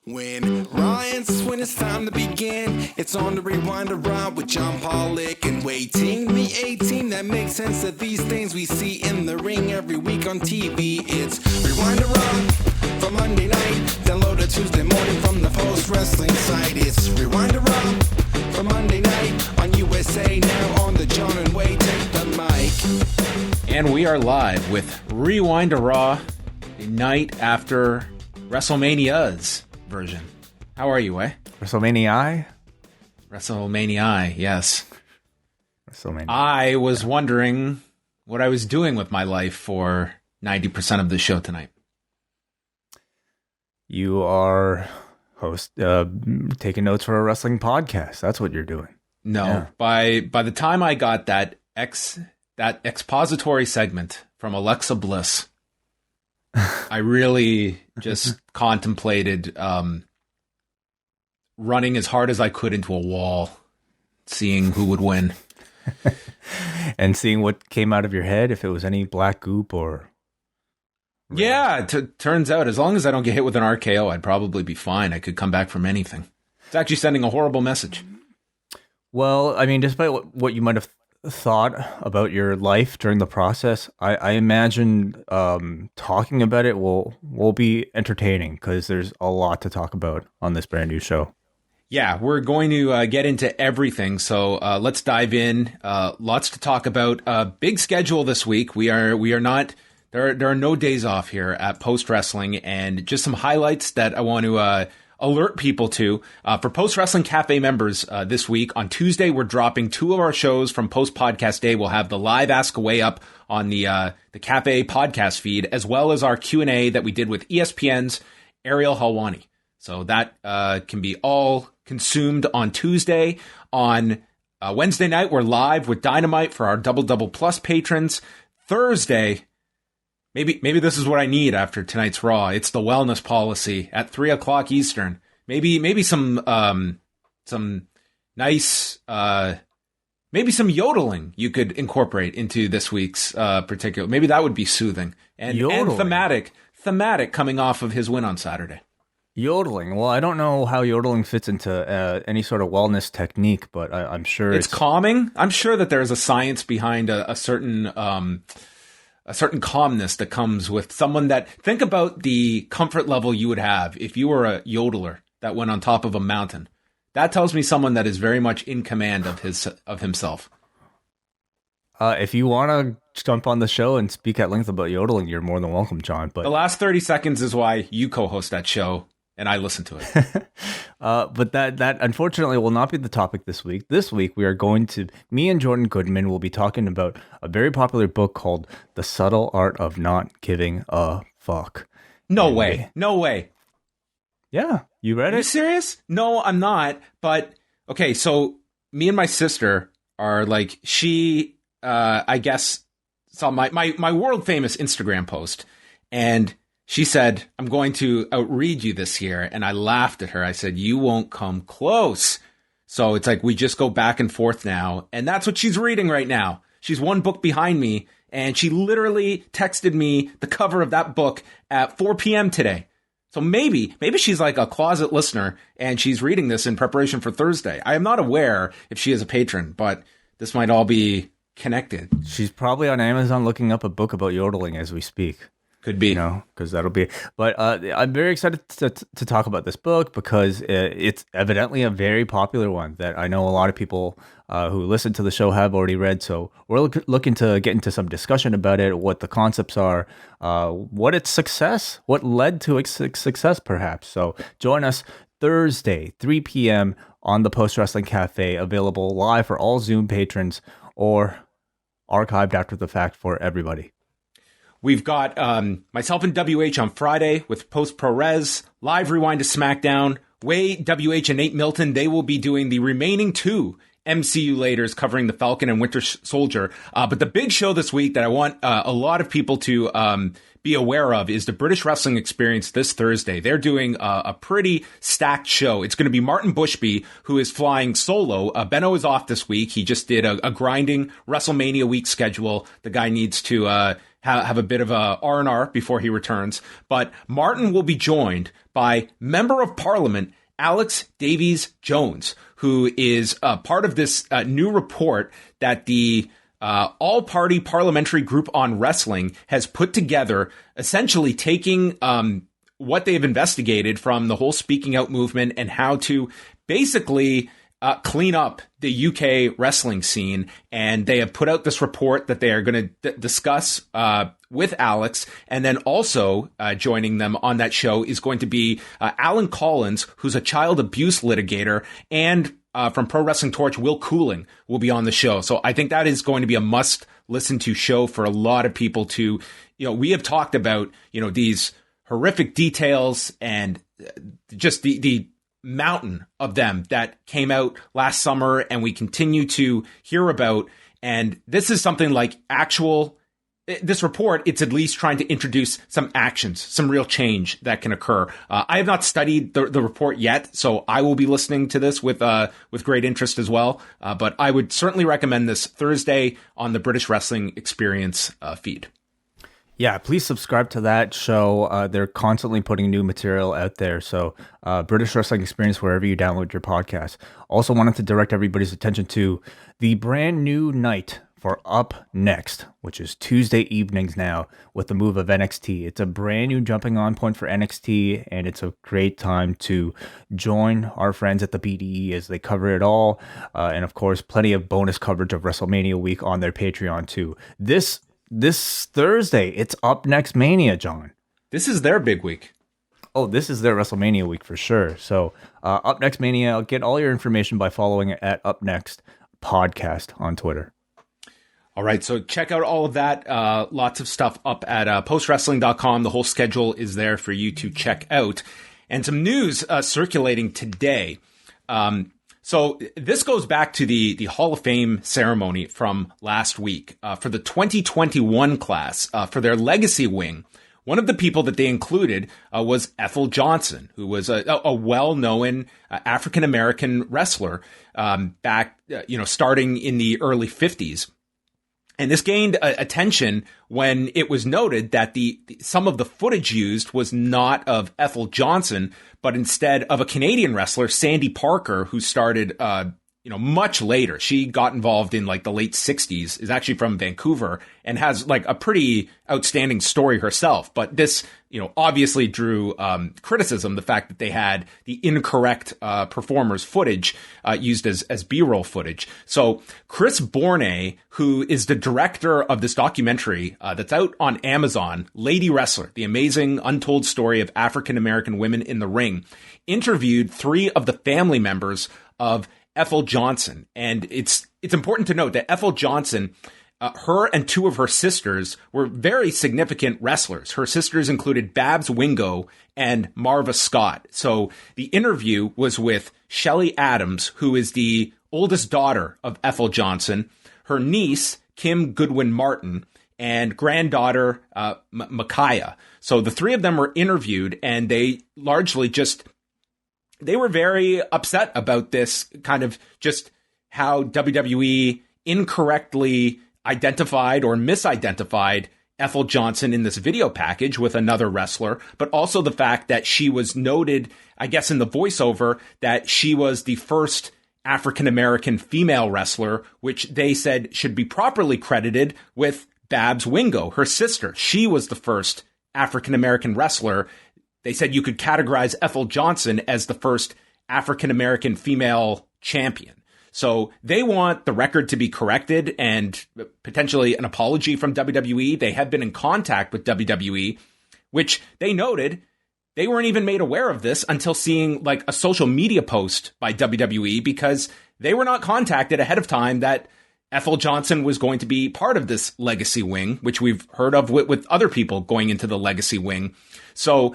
When Ryan's when it's time to begin, it's on the Rewind to Raw with John Pollock and Wai Ting. The 18 that makes sense of these things we see in the ring every week on TV. It's Rewind to Raw for Monday night. Download it Tuesday morning from the Post Wrestling site. It's Rewind to Raw for Monday night on USA Now on the John and Wai Take the Mic. And we are live with Rewind to Raw, the night after WrestleMania's version. How are you, Wai? WrestleMania? WrestleMania, yes. WrestleMania. I was wondering what I was doing with my life for 90% of the show tonight. You are taking notes for a wrestling podcast. That's what you're doing. No, Yeah. by the time I got that expository segment from Alexa Bliss, I really just contemplated running as hard as I could into a wall, seeing who would win. And seeing what came out of your head, if it was any black goop or... Yeah, turns out as long as I don't get hit with an RKO, I'd probably be fine. I could come back from anything. It's actually sending a horrible message. Well, I mean, despite what you might have thought about your life during the process, I imagine talking about it will be entertaining because there's a lot to talk about on this brand new show. Yeah, we're going to get into everything, so let's dive in. Lots to talk about. Big schedule this week. We are not... There are no days off here at Post Wrestling, and just some highlights that I want to alert people to. For Post Wrestling Cafe members this week, on Tuesday, we're dropping 2 of our shows from Post Podcast Day. We'll have the live Ask Away up on the Cafe podcast feed, as well as our Q&A that we did with ESPN's Ariel Helwani. So that can be all consumed on Tuesday. On Wednesday night, we're live with Dynamite for our Double Double Plus patrons. Thursday... Maybe this is what I need after tonight's Raw. It's the wellness policy at 3:00 Eastern. Maybe some nice maybe some yodeling you could incorporate into this week's particular. Maybe that would be soothing and thematic coming off of his win on Saturday. Yodeling. Well, I don't know how yodeling fits into any sort of wellness technique, but I'm sure it's calming. I'm sure that there's a science behind a certain calmness that comes with someone that... Think about the comfort level you would have if you were a yodeler that went on top of a mountain. That tells me someone that is very much in command of himself. If you want to jump on the show and speak at length about yodeling, you're more than welcome, John. But the last 30 seconds is why you co-host that show, and I listen to it. But that unfortunately will not be the topic this week. This week, me and Jordan Goodman will be talking about a very popular book called The Subtle Art of Not Giving a Fuck. No way. Yeah, you read it? Are you serious? No, I'm not. But, okay, so me and my sister are like, I guess, saw my world-famous Instagram post, and... She said, I'm going to outread you this year. And I laughed at her. I said, you won't come close. So it's like we just go back and forth now. And that's what she's reading right now. She's one book behind me. And she literally texted me the cover of that book at 4 p.m. today. So maybe she's like a closet listener and she's reading this in preparation for Thursday. I am not aware if she is a patron, but this might all be connected. She's probably on Amazon looking up a book about yodeling as we speak. Could be. Because that'll be... But I'm very excited to talk about this book because it's evidently a very popular one that I know a lot of people who listen to the show have already read. So we're looking to get into some discussion about it, what the concepts are, what its success, what led to its success, perhaps. So join us Thursday, 3 p.m. on the Post Wrestling Cafe, available live for all Zoom patrons or archived after the fact for everybody. We've got myself and WH on Friday with Post Pro Res, live Rewind to SmackDown. Wai, WH, and Nate Milton, they will be doing the remaining 2 MCU laters covering the Falcon and Winter Soldier. But the big show this week that I want a lot of people to be aware of is the British Wrestling Experience this Thursday. They're doing a pretty stacked show. It's going to be Martin Bushby, who is flying solo. Benno is off this week. He just did a grinding WrestleMania week schedule. The guy needs to have a bit of a R&R before he returns. But Martin will be joined by Member of Parliament Alex Davies Jones, who is part of this new report that the all-party parliamentary group on wrestling has put together, essentially taking what they've investigated from the whole speaking out movement and how to basically clean up the UK wrestling scene. And they have put out this report that they are going to discuss with Alex. And then also joining them on that show is going to be Alan Collins, who's a child abuse litigator, and from Pro Wrestling Torch, Will Cooling will be on the show. So I think that is going to be a must listen to show for a lot of people to, we have talked about, these horrific details and just the mountain of them that came out last summer and we continue to hear about. And this is something like this report, it's at least trying to introduce some actions, some real change that can occur. I have not studied the report yet, so I will be listening to this with great interest as well. But I would certainly recommend this Thursday on the British Wrestling Experience feed. Yeah, please subscribe to that show. They're constantly putting new material out there. So British Wrestling Experience, wherever you download your podcast. Also wanted to direct everybody's attention to the brand new night for Up Next, which is Tuesday evenings now with the move of NXT. It's a brand new jumping on point for NXT, and it's a great time to join our friends at the BDE as they cover it all. And of course, plenty of bonus coverage of WrestleMania week on their Patreon too. This Thursday, it's Up Next Mania, John. This is their big week. Oh, this is their WrestleMania week for sure. So Up Next Mania, I'll get all your information by following it at Up Next Podcast on Twitter. All right, so check out all of that. Lots of stuff up at postwrestling.com. The whole schedule is there for you to check out. And some news circulating today. So this goes back to the Hall of Fame ceremony from last week for the 2021 class for their legacy wing. One of the people that they included was Ethel Johnson, who was a well-known African-American wrestler back, starting in the early 50s. And this gained attention when it was noted that some of the footage used was not of Ethel Johnson, but instead of a Canadian wrestler, Sandy Parker, who started, much later. She got involved in like the late 60s, is actually from Vancouver, and has like a pretty outstanding story herself. But this, obviously drew criticism, the fact that they had the incorrect performers footage used as B-roll footage. So Chris Bornay, who is the director of this documentary that's out on Amazon, Lady Wrestler, the amazing untold story of African-American women in the ring, interviewed 3 of the family members of Ethel Johnson. And it's important to note that Ethel Johnson, her and 2 of her sisters were very significant wrestlers. Her sisters included Babs Wingo and Marva Scott. So the interview was with Shelly Adams, who is the oldest daughter of Ethel Johnson, her niece, Kim Goodwin Martin, and granddaughter, Micaiah. So the 3 of them were interviewed, and they largely they were very upset about this kind of just how WWE incorrectly identified or misidentified Ethel Johnson in this video package with another wrestler, but also the fact that she was noted, I guess, in the voiceover that she was the first African-American female wrestler, which they said should be properly credited with Babs Wingo, her sister. She was the first African-American wrestler. They said you could categorize Ethel Johnson as the first African-American female champion. So they want the record to be corrected and potentially an apology from WWE. They have been in contact with WWE, which they noted they weren't even made aware of this until seeing like a social media post by WWE, because they were not contacted ahead of time that Ethel Johnson was going to be part of this legacy wing, which we've heard of with other people going into the legacy wing. So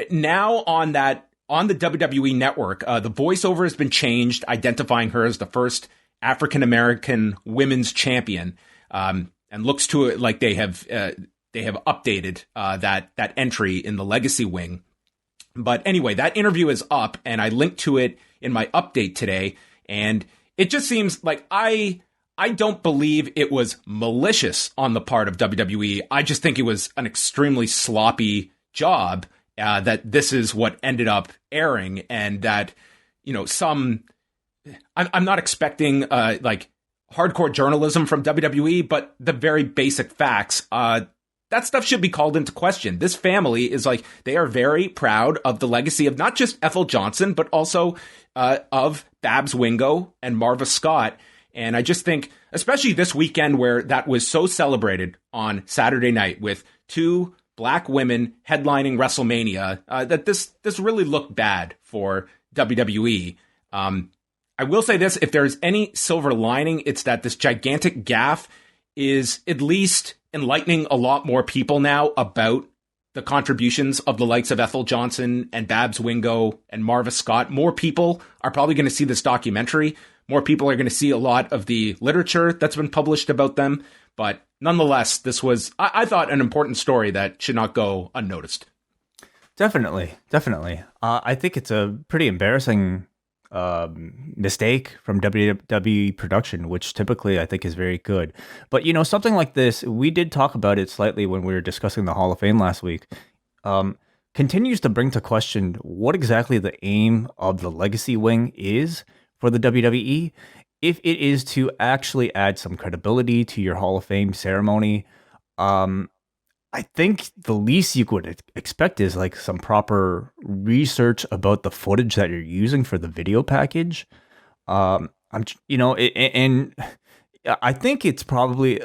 now on the WWE network, the voiceover has been changed, identifying her as the first African-American women's champion, and looks to it like they have updated that entry in the legacy wing. But anyway, that interview is up, and I linked to it in my update today, and it just seems like I I don't believe it was malicious on the part of WWE. I just think it was an extremely sloppy job, that this is what ended up airing, and that, I'm not expecting like hardcore journalism from WWE, but the very basic facts, that stuff should be called into question. This family is like, they are very proud of the legacy of not just Ethel Johnson, but also of Babs Wingo and Marva Scott. And I just think, especially this weekend where that was so celebrated on Saturday night with 2 Black women headlining WrestleMania, that this really looked bad for WWE. I will say this, if there's any silver lining, it's that this gigantic gaffe is at least enlightening a lot more people now about the contributions of the likes of Ethel Johnson and Babs Wingo and Marva Scott. More people are probably going to see this documentary. More people are going to see a lot of the literature that's been published about them. But nonetheless, this was, I thought, an important story that should not go unnoticed. Definitely. I think it's a pretty embarrassing mistake from WWE production, which typically I think is very good. But, something like this, we did talk about it slightly when we were discussing the Hall of Fame last week, continues to bring to question what exactly the aim of the legacy wing is for the WWE. If it is to actually add some credibility to your Hall of Fame ceremony, I think the least you could expect is like some proper research about the footage that you're using for the video package. And I think it's probably,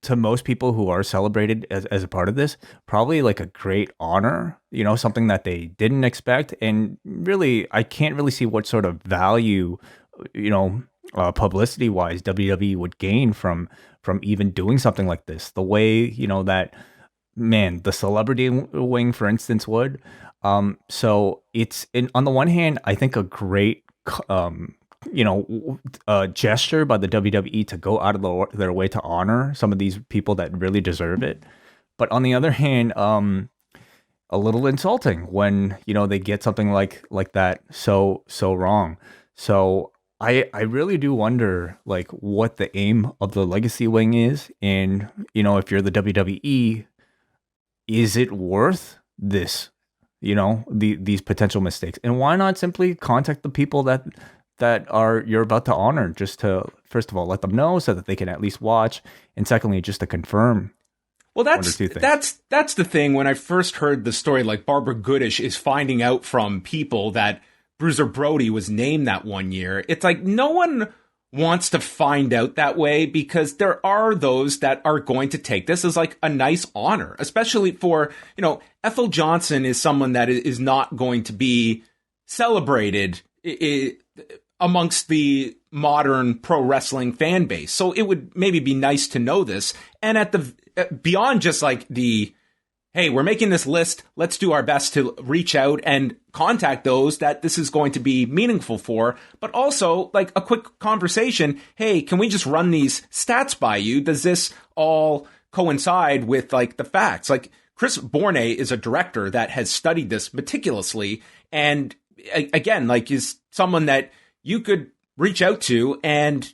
to most people who are celebrated as a part of this, probably like a great honor, something that they didn't expect. And really, I can't really see what sort of value, publicity wise WWE would gain from even doing something like this. The way, that, man, the celebrity wing, for instance, would. So it's on the one hand, I think a great, gesture by the WWE to go out of their way to honor some of these people that really deserve it. But on the other hand, a little insulting when, they get something like that so wrong. So I really do wonder like what the aim of the legacy wing is. And, if you're the WWE, is it worth this, these potential mistakes? And why not simply contact the people that you're about to honor, just to, first of all, let them know so that they can at least watch, and secondly, just to confirm. Well, that's the thing. When I first heard the story, like Barbara Goodish is finding out from people that Bruiser Brody was named that one year. It's like no one wants to find out that way, because there are those that are going to take this as like a nice honor, especially for, Ethel Johnson is someone that is not going to be celebrated amongst the modern pro wrestling fan base. So it would maybe be nice to know this. And at the beyond just like the, hey, we're making this list, let's do our best to reach out and contact those that this is going to be meaningful for, but also like a quick conversation. Hey, can we just run these stats by you? Does this all coincide with like the facts? Like Chris Bourne is a director that has studied this meticulously, and again, like is someone that you could reach out to and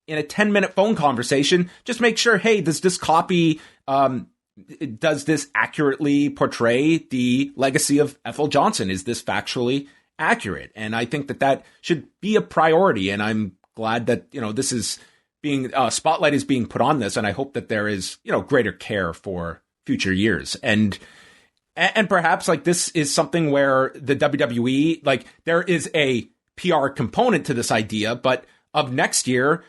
in a 10-minute phone conversation, just make sure, hey, does this copy, does this accurately portray the legacy of Ethel Johnson? Is this factually accurate? And I think that should be a priority. And I'm glad that, this is being, spotlight is being put on this. And I hope that there is, greater care for future years. And perhaps like this is something where the WWE, like there is a PR component to this idea, but of next year,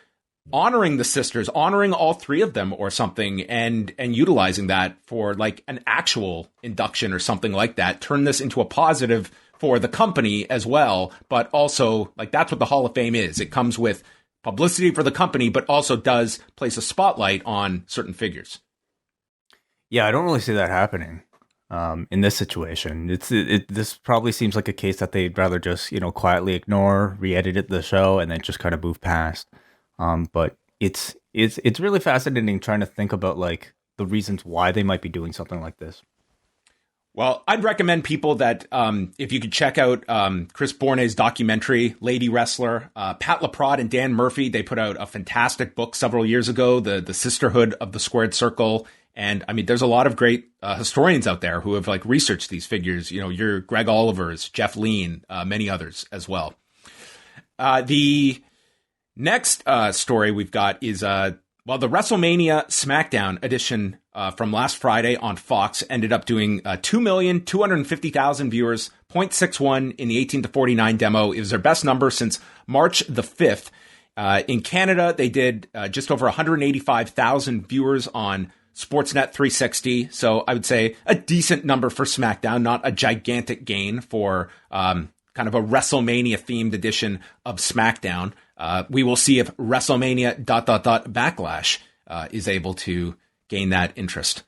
honoring the sisters, honoring all 3 of them or something, and utilizing that for like an actual induction or something like that. Turn this into a positive for the company as well, but also like that's what the Hall of Fame is. It comes with publicity for the company, but also does place a spotlight on certain figures. Yeah, I don't really see that happening in this situation. This probably seems like a case that they'd rather just quietly ignore, re-edit the show, and then just kind of move past. But it's really fascinating trying to think about like the reasons why they might be doing something like this. Well, I'd recommend people that if you could check out Chris Bournet's documentary, Lady Wrestler, Pat LaPrade and Dan Murphy, they put out a fantastic book several years ago, The Sisterhood of the Squared Circle. And I mean, there's a lot of great historians out there who have like researched these figures. You know, your Greg Olivers, Jeff Lean, many others as well. The next story we've got is the WrestleMania SmackDown edition from last Friday on Fox ended up doing 2,250,000 viewers, 0.61 in the 18 to 49 demo. It was their best number since March the 5th. In Canada, they did just over 185,000 viewers on Sportsnet 360. So I would say a decent number for SmackDown, not a gigantic gain for kind of a WrestleMania themed edition of SmackDown. We will see if WrestleMania ... Backlash is able to gain that interest.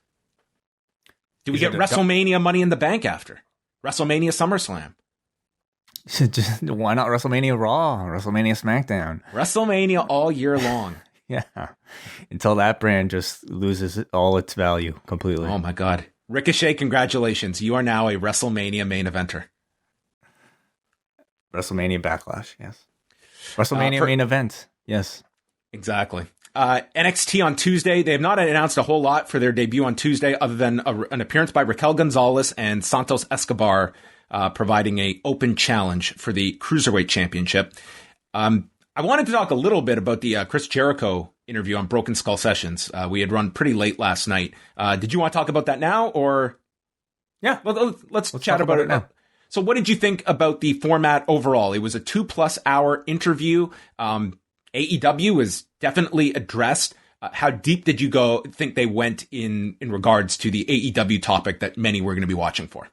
Do we get WrestleMania Money in the Bank after? WrestleMania SummerSlam? Just, why not WrestleMania Raw, WrestleMania SmackDown? WrestleMania all year long. Yeah. Until that brand just loses all its value completely. Oh my God. Ricochet, congratulations. You are now a WrestleMania main eventer. WrestleMania Backlash, yes. WrestleMania main event, yes. Exactly. NXT on Tuesday. They have not announced a whole lot for their debut on Tuesday other than an appearance by Raquel Gonzalez and Santos Escobar providing a open challenge for the Cruiserweight Championship. I wanted to talk a little bit about the Chris Jericho interview on Broken Skull Sessions. We had run pretty late last night. Did you want to talk about that now or? Yeah. Let's chat about it now. So what did you think about the format overall? It was a 2+ hour interview. AEW was definitely addressed. How deep did you think they went in regards to the AEW topic that many were going to be watching for?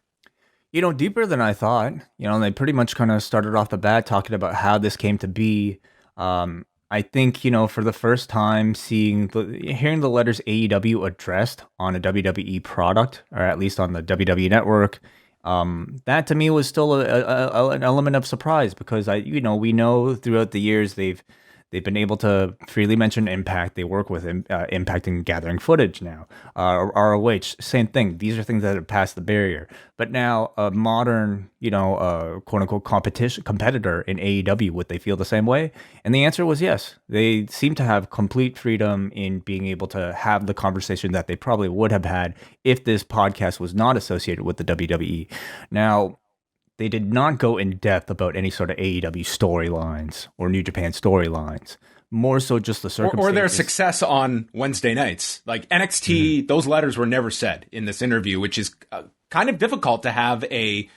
You know, deeper than I thought. You know, they pretty much kind of started off the bat talking about how this came to be. I think, you know, for the first time hearing the letters AEW addressed on a WWE product, or at least on the WWE network, that to me was still an element of surprise because we know throughout the years they've been able to freely mention Impact. They work with Impact and gathering footage now. ROH, same thing. These are things that have passed the barrier. But now a modern, quote unquote competitor in AEW, would they feel the same way? And the answer was yes. They seem to have complete freedom in being able to have the conversation that they probably would have had if this podcast was not associated with the WWE. Now, they did not go in depth about any sort of AEW storylines or New Japan storylines. More so just the circumstances. Or their success on Wednesday nights. Like NXT, those letters were never said in this interview, which is kind of difficult to have a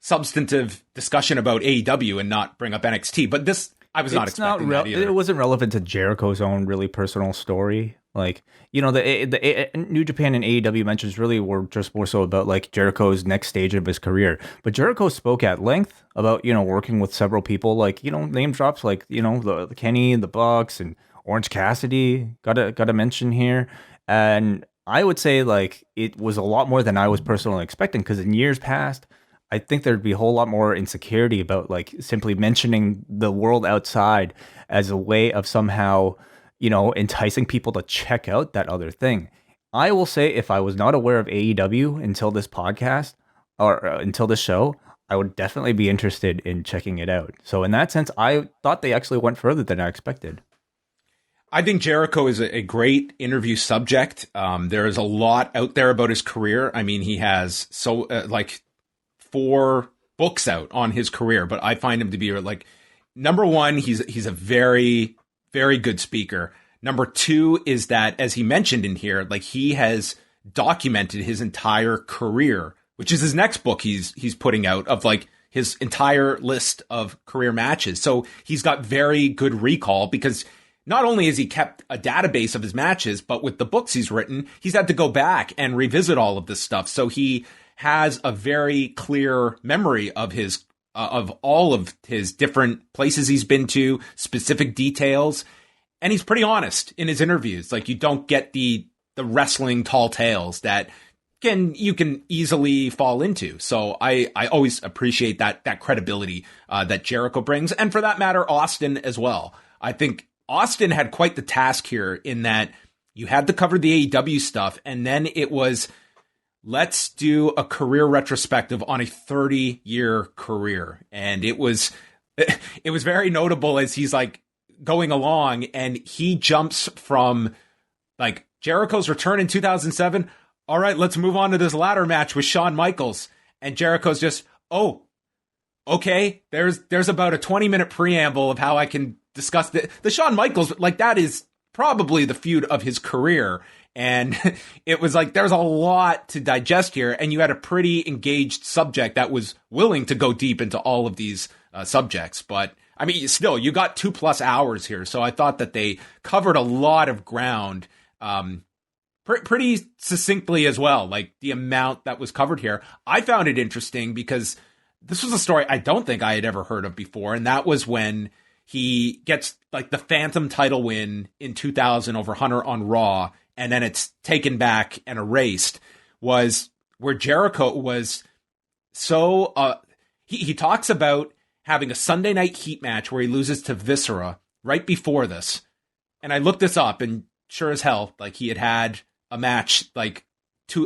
substantive discussion about AEW and not bring up NXT. But this, I was not expecting that either. It wasn't relevant to Jericho's own really personal story. Like, the New Japan and AEW mentions really were just more so about like Jericho's next stage of his career. But Jericho spoke at length about, working with several people, like, name drops like, the Kenny and the Bucks and Orange Cassidy, gotta mention here. And I would say like it was a lot more than I was personally expecting, because in years past, I think there'd be a whole lot more insecurity about like simply mentioning the world outside as a way of somehow enticing people to check out that other thing. I will say, if I was not aware of AEW until this podcast or until this show, I would definitely be interested in checking it out. So in that sense, I thought they actually went further than I expected. I think Jericho is a great interview subject. There is a lot out there about his career. I mean, he has 4 books out on his career, but I find him to be like, number one, he's a very, very good speaker. Number 2 is that, as he mentioned in here, like he has documented his entire career, which is his next book he's putting out, of like his entire list of career matches. So he's got very good recall, because not only has he kept a database of his matches, but with the books he's written, he's had to go back and revisit all of this stuff. So he has a very clear memory of his of all of his different places he's been to, specific details. And he's pretty honest in his interviews. Like, you don't get the wrestling tall tales that you can easily fall into. So I always appreciate that credibility that Jericho brings. And for that matter, Austin as well. I think Austin had quite the task here, in that you had to cover the AEW stuff, and then it was let's do a career retrospective on a 30-year career. And it was very notable as he's like going along, and he jumps from like Jericho's return in 2007. All right, let's move on to this ladder match with Shawn Michaels. And Jericho's just, oh, okay, there's about a 20-minute preamble of how I can discuss the Shawn Michaels. Like, that is probably the feud of his career. And it was like, there's a lot to digest here. And you had a pretty engaged subject that was willing to go deep into all of these subjects. But I mean, still, you got 2+ hours here. So I thought that they covered a lot of ground, pretty succinctly as well. Like, the amount that was covered here. I found it interesting because this was a story I don't think I had ever heard of before. And that was when he gets like the Phantom title win in 2000 over Hunter on Raw, and then it's taken back and erased, was where Jericho was so, he talks about having a Sunday night heat match where he loses to Viscera right before this. And I looked this up, and sure as hell, like, he had a match like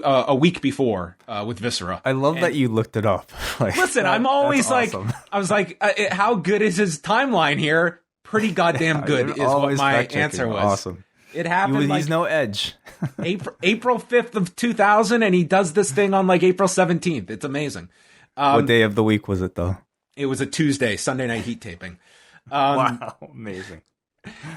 a week before with Viscera. I love that you looked it up. Like, listen, I'm always like, awesome. I was like, how good is his timeline here? Pretty goddamn good is what my answer was. Awesome. It happened. He's no edge. April 5th of 2000, and he does this thing on like April 17th. It's amazing. What day of the week was it, though? It was a Tuesday, Sunday night heat taping. Wow, amazing.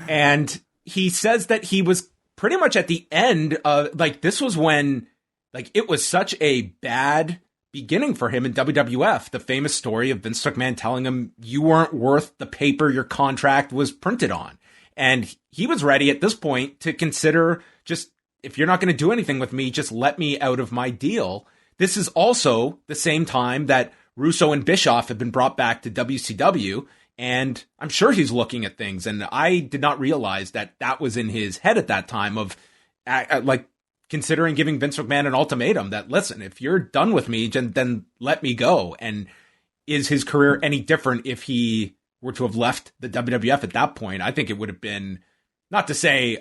And he says that he was pretty much at the end of, like, this was when, like, it was such a bad beginning for him in WWF. The famous story of Vince McMahon telling him, you weren't worth the paper your contract was printed on. And he was ready at this point to consider, just, if you're not going to do anything with me, just let me out of my deal. This is also the same time that Russo and Bischoff have been brought back to WCW. And I'm sure he's looking at things. And I did not realize that that was in his head at that time of, like, considering giving Vince McMahon an ultimatum that, listen, if you're done with me, then let me go. And is his career any different if he were to have left the WWF at that point? I think it would have been, not to say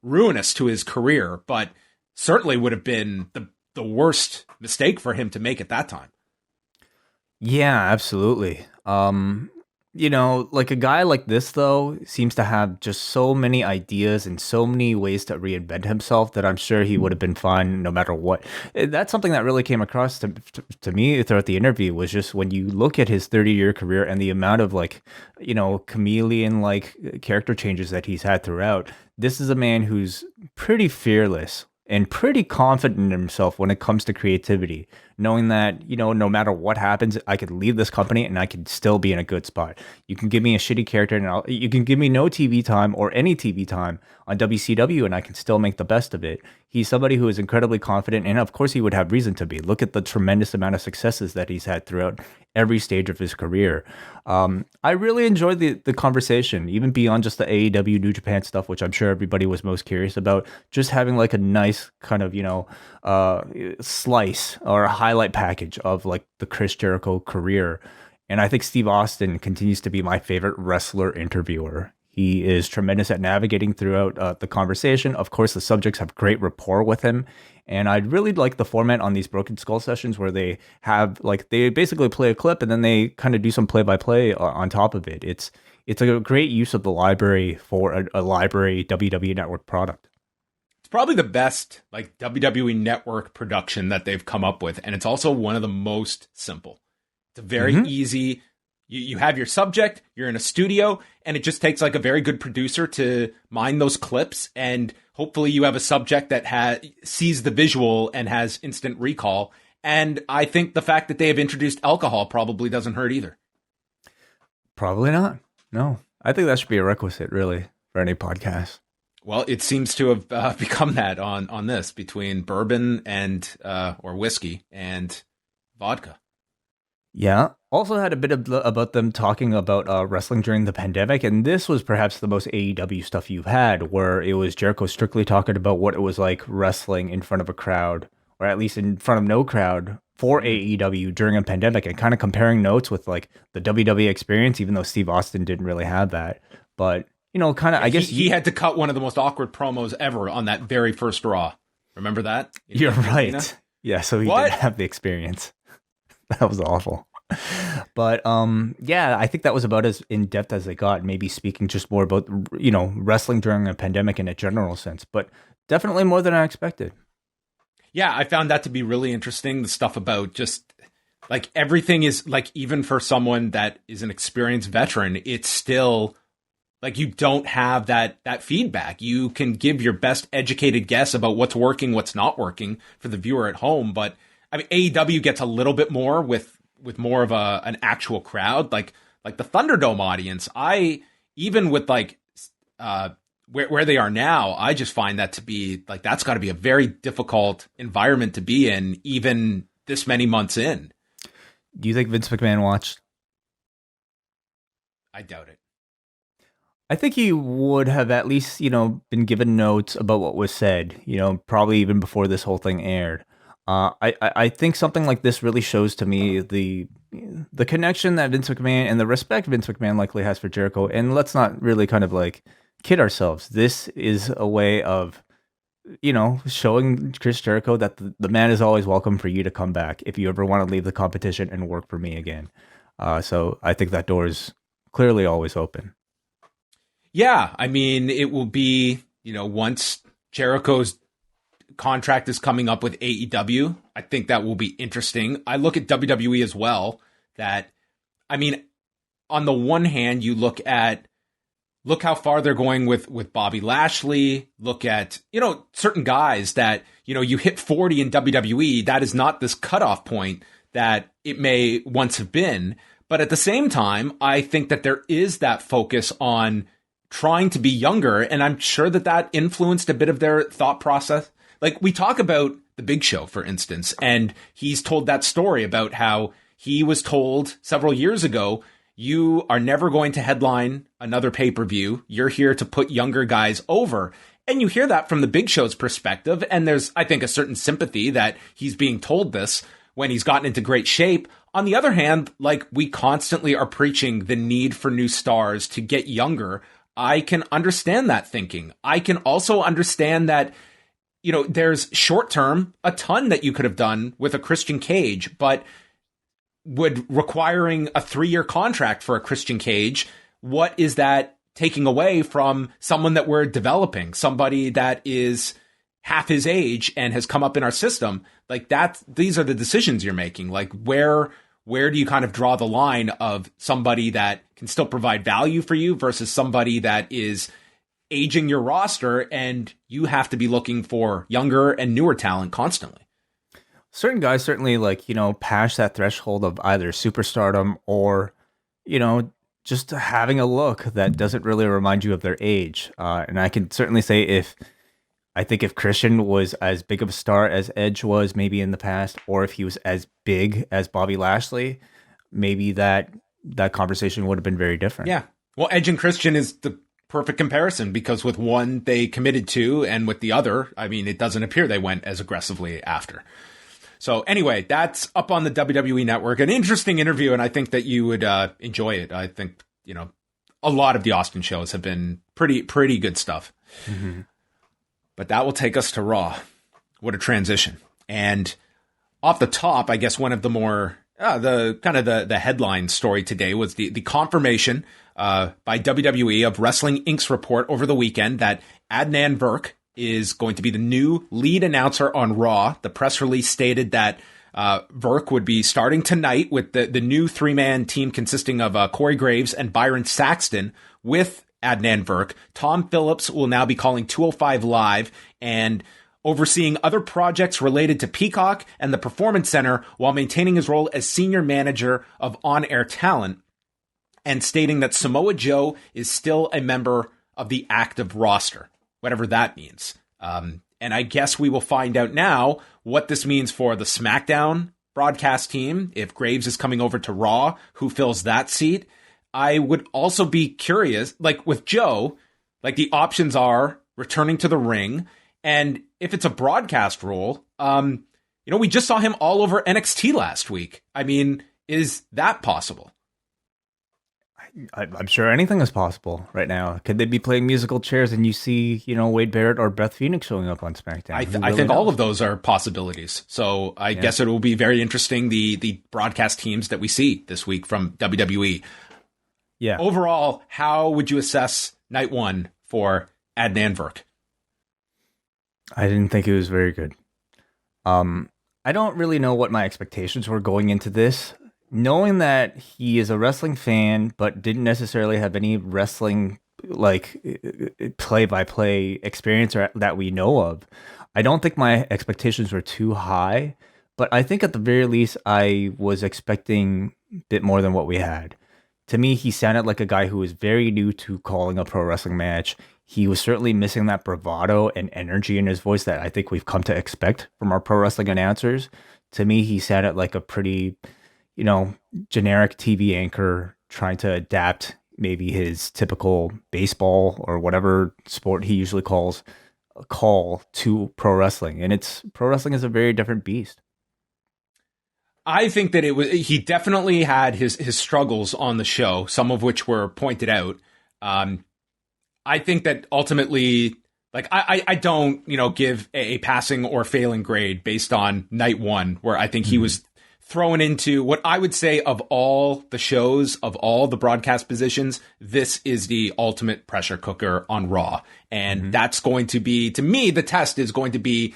ruinous to his career, but certainly would have been the worst mistake for him to make at that time. Yeah, absolutely. You know, like, a guy like this, though, seems to have just so many ideas and so many ways to reinvent himself that I'm sure he would have been fine no matter what. That's something that really came across to me throughout the interview, was just when you look at his 30-year career and the amount of, like, you know, chameleon-like character changes that he's had throughout. This is a man who's pretty fearless and pretty confident in himself when it comes to creativity, knowing that, you know, no matter what happens, I could leave this company and I could still be in a good spot. You can give me a shitty character and you can give me no TV time or any TV time on WCW and I can still make the best of it. He's somebody who is incredibly confident, and of course he would have reason to be. Look at the tremendous amount of successes that he's had throughout every stage of his career. I really enjoyed the conversation, even beyond just the AEW New Japan stuff, which I'm sure everybody was most curious about. Just having like a nice kind of, you know, slice or a highlight package of like the Chris Jericho career. And I think Steve Austin continues to be my favorite wrestler interviewer. He is tremendous at navigating throughout the conversation. Of course, the subjects have great rapport with him. And I really like the format on these Broken Skull sessions where they have, like, they basically play a clip and then they kind of do some play-by-play on top of it. It's a great use of the library for a library WWE Network product. It's probably the best, like, WWE Network production that they've come up with. And it's also one of the most simple. It's a very easy... You have your subject, you're in a studio, and it just takes like a very good producer to mine those clips. And hopefully you have a subject that sees the visual and has instant recall. And I think the fact that they have introduced alcohol probably doesn't hurt either. Probably not. No, I think that should be a requisite, really, for any podcast. Well, it seems to have become that on this, between bourbon and or whiskey and vodka. Yeah. Also had a bit about them talking about wrestling during the pandemic, and this was perhaps the most AEW stuff you've had, where it was Jericho strictly talking about what it was like wrestling in front of a crowd, or at least in front of no crowd, for AEW during a pandemic, and kind of comparing notes with like the WWE experience, even though Steve Austin didn't really have that. But, you know, kind of, I guess... He had to cut one of the most awkward promos ever on that very first Raw. Remember that? You're right. Yeah, so he What? didn't have the experience. That was awful. But yeah, I think that was about as in depth as they got. Maybe speaking just more about wrestling during a pandemic in a general sense, but definitely more than I expected. Yeah, I found that to be really interesting. The stuff about just like everything is like, even for someone that is an experienced veteran, it's still like you don't have that feedback. You can give your best educated guess about what's working, what's not working for the viewer at home. But I mean, AEW gets a little bit more with more of an actual crowd, like the Thunderdome audience. I even with like where they are now, I just find that to be like that's got to be a very difficult environment to be in, even this many months in. Do you think Vince McMahon watched? I doubt it. I think he would have at least, been given notes about what was said, probably even before this whole thing aired. I think something like this really shows to me the connection that Vince McMahon and the respect Vince McMahon likely has for Jericho. And let's not really kind of like kid ourselves. This is a way of, showing Chris Jericho that the man is always welcome for you to come back if you ever want to leave the competition and work for me again. So I think that door is clearly always open. Yeah, I mean, it will be, once Jericho's contract is coming up with AEW, I think that will be interesting. I look at WWE as well, that, I mean, on the one hand, you look how far they're going with Bobby Lashley, look at, certain guys that, you hit 40 in WWE, that is not this cutoff point that it may once have been. But at the same time, I think that there is that focus on trying to be younger. And I'm sure that influenced a bit of their thought process. Like we talk about the Big Show, for instance, and he's told that story about how he was told several years ago, you are never going to headline another pay-per-view. You're here to put younger guys over. And you hear that from the Big Show's perspective. And there's, I think, a certain sympathy that he's being told this when he's gotten into great shape. On the other hand, like we constantly are preaching the need for new stars to get younger. I can understand that thinking. I can also understand that, there's short term, a ton that you could have done with a Christian Cage, but requiring a 3-year contract for a Christian Cage, what is that taking away from someone that we're developing, somebody that is half his age and has come up in our system? Like that, these are the decisions you're making. Like where do you kind of draw the line of somebody that can still provide value for you versus somebody that is aging your roster and you have to be looking for younger and newer talent constantly? Certain guys certainly pass that threshold of either superstardom or, just having a look that doesn't really remind you of their age. And I can certainly say I think if Christian was as big of a star as Edge was maybe in the past, or if he was as big as Bobby Lashley, maybe that conversation would have been very different. Yeah. Well, Edge and Christian is the perfect comparison because with one they committed to and with the other, I mean, it doesn't appear they went as aggressively after. So anyway, that's up on the WWE Network. An interesting interview, and I think that you would enjoy it. I think, a lot of the Austin shows have been pretty good stuff. Mm-hmm. But that will take us to Raw. What a transition. And off the top, I guess one of the more, the headline story today was the confirmation by WWE of Wrestling Inc.'s report over the weekend that Adnan Virk is going to be the new lead announcer on Raw. The press release stated that Virk would be starting tonight with the new 3-man team consisting of Corey Graves and Byron Saxton with Adnan Virk. Tom Phillips will now be calling 205 Live and overseeing other projects related to Peacock and the Performance Center while maintaining his role as senior manager of on-air talent, and stating that Samoa Joe is still a member of the active roster, whatever that means. And I guess we will find out now what this means for the SmackDown broadcast team. If Graves is coming over to Raw, who fills that seat? I would also be curious, like with Joe, like the options are returning to the ring. And if it's a broadcast role, we just saw him all over NXT last week. I mean, is that possible? I'm sure anything is possible right now. Could they be playing musical chairs and you see, Wade Barrett or Beth Phoenix showing up on SmackDown? I think all of those are possibilities. So I guess it will be very interesting, the broadcast teams that we see this week from WWE. Yeah. Overall, how would you assess night one for Adnan Virk? I didn't think it was very good. I don't really know what my expectations were going into this. Knowing that he is a wrestling fan, but didn't necessarily have any wrestling play-by-play experience that we know of, I don't think my expectations were too high. But I think at the very least, I was expecting a bit more than what we had. To me, he sounded like a guy who was very new to calling a pro wrestling match. He was certainly missing that bravado and energy in his voice that I think we've come to expect from our pro wrestling announcers. To me, he sounded like a pretty, generic TV anchor trying to adapt maybe his typical baseball or whatever sport he usually calls a call to pro wrestling. And pro wrestling is a very different beast. I think that he definitely had his struggles on the show, some of which were pointed out. I think that ultimately, I don't, give a passing or failing grade based on night one, where I think he was thrown into what I would say of all the shows, of all the broadcast positions, this is the ultimate pressure cooker on Raw. And that's going to be, to me, the test is going to be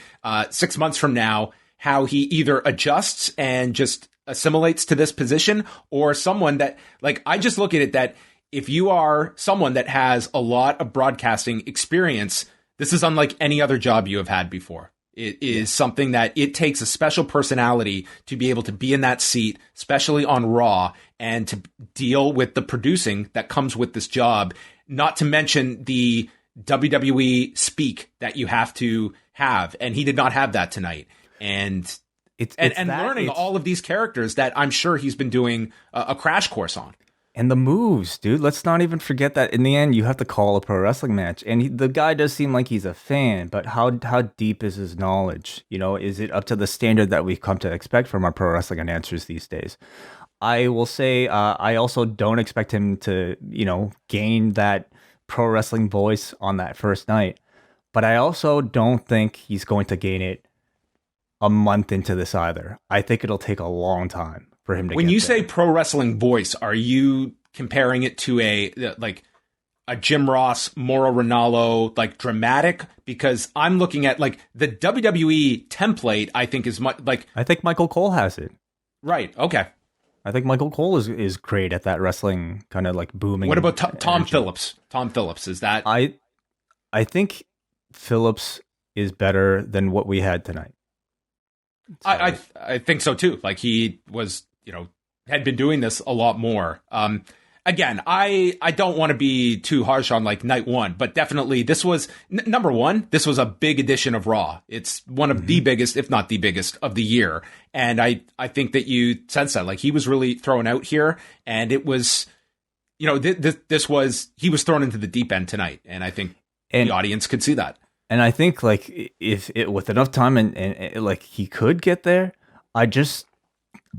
6 months from now, how he either adjusts and just assimilates to this position, or someone that, I just look at it that if you are someone that has a lot of broadcasting experience, this is unlike any other job you have had before. It is something that it takes a special personality to be able to be in that seat, especially on Raw, and to deal with the producing that comes with this job, not to mention the WWE speak that you have to have. And he did not have that tonight. And learning all of these characters that I'm sure he's been doing a crash course on. And the moves, dude. Let's not even forget that in the end, you have to call a pro wrestling match. And the guy does seem like he's a fan, but how deep is his knowledge? Is it up to the standard that we've come to expect from our pro wrestling announcers these days? I will say I also don't expect him to, gain that pro wrestling voice on that first night. But I also don't think he's going to gain it a month into this either. I think it'll take a long time for him to when you there. say pro wrestling voice, are you comparing it to a Jim Ross, Mauro Ranallo, dramatic? Because I'm looking at the WWE template, I think is much I think Michael Cole has it. Right. Okay. I think Michael Cole is great at that wrestling kind of booming. What about Tom Phillips? Tom Phillips, is that? I think Phillips is better than what we had tonight. So. I think so too. He was, had been doing this a lot more. Again, I don't want to be too harsh on night one, but definitely this was number one. This was a big edition of Raw. It's one of the biggest, if not the biggest, of the year. And I think that you sense that he was really thrown out here, and it was, he was thrown into the deep end tonight. And I think the audience could see that. And I think if it with enough time and he could get there, I just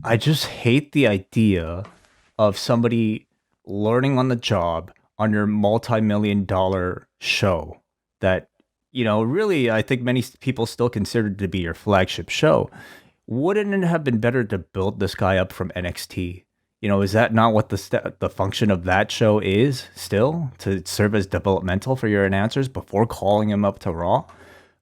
hate the idea of somebody learning on the job on your multi-million-dollar show that, really I think many people still consider to be your flagship show. Wouldn't it have been better to build this guy up from NXT? Is that not what the function of that show is still, to serve as developmental for your announcers before calling him up to Raw?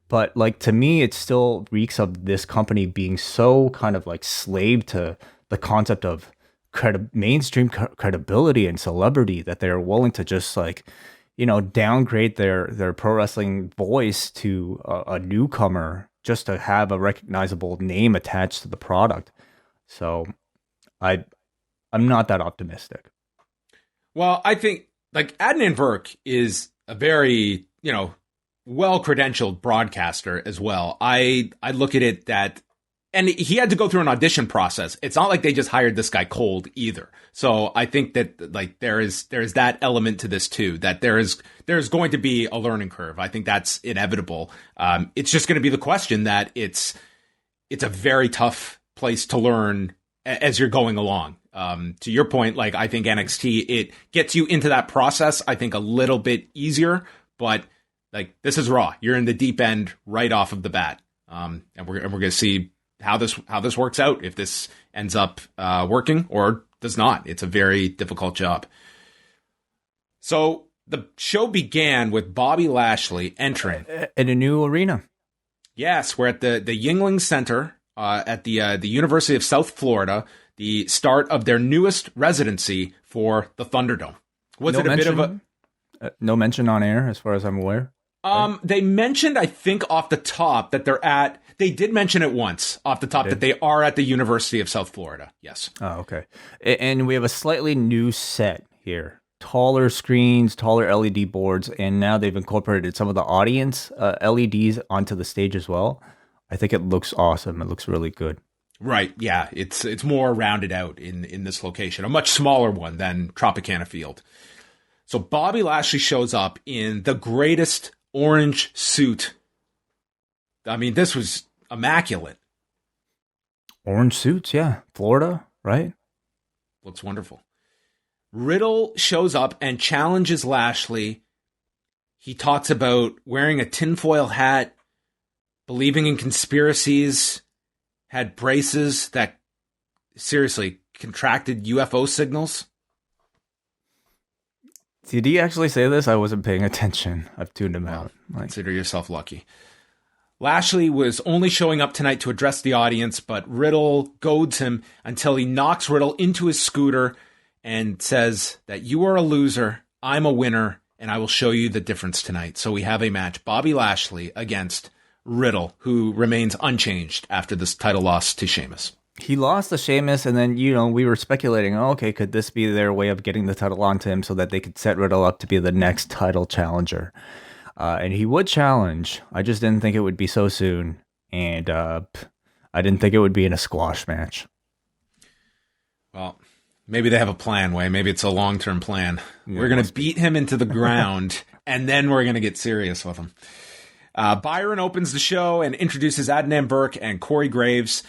But to me, it still reeks of this company being so kind of slave to the concept of mainstream credibility and celebrity that they're willing to just downgrade their pro wrestling voice to a newcomer just to have a recognizable name attached to the product. So I'm not that optimistic. Well, I think Adnan Virk is a very, well-credentialed broadcaster as well. I look at it that, and he had to go through an audition process. It's not like they just hired this guy cold either. So I think that there is that element to this too, that there's going to be a learning curve. I think that's inevitable. It's just going to be the question that it's a very tough place to learn as you're going along. To your point, like, I think NXT, it gets you into that process, I think, a little bit easier, but like, this is Raw. You're in the deep end right off of the bat. And we're going to see how this works out, if this ends up working or does not. It's a very difficult job. So the show began with Bobby Lashley entering in a new arena. Yes, we're at the Yuengling Center at the University of South Florida, the start of their newest residency for the Thunderdome. No mention on air, as far as I'm aware? Right? They mentioned, I think, off the top that they did mention it once off the top that they are at the University of South Florida. Yes. Oh, okay. And we have a slightly new set here. Taller screens, taller LED boards, and now they've incorporated some of the audience LEDs onto the stage as well. I think it looks awesome. It looks really good. Right. Yeah. It's more rounded out in this location, a much smaller one than Tropicana Field. So Bobby Lashley shows up in the greatest orange suit. I mean, this was immaculate. Orange suits, yeah. Florida, right? Looks wonderful. Riddle shows up and challenges Lashley. He talks about wearing a tinfoil hat, believing in conspiracies, had braces that seriously contracted UFO signals. Did he actually say this? I wasn't paying attention. I've tuned him out. Consider yourself lucky. Lashley was only showing up tonight to address the audience, but Riddle goads him until he knocks Riddle into his scooter and says that you are a loser, I'm a winner, and I will show you the difference tonight. So we have a match, Bobby Lashley against Riddle, who remains unchanged after this title loss to Sheamus. He lost to Sheamus, and then, we were speculating, okay, could this be their way of getting the title onto him so that they could set Riddle up to be the next title challenger? And he would challenge. I just didn't think it would be so soon, and I didn't think it would be in a squash match. Well, maybe they have a plan, Way. Maybe it's a long-term plan. Yeah, we're going to beat him into the ground, and then we're going to get serious with him. Byron opens the show and introduces Adnan Virk and Corey Graves.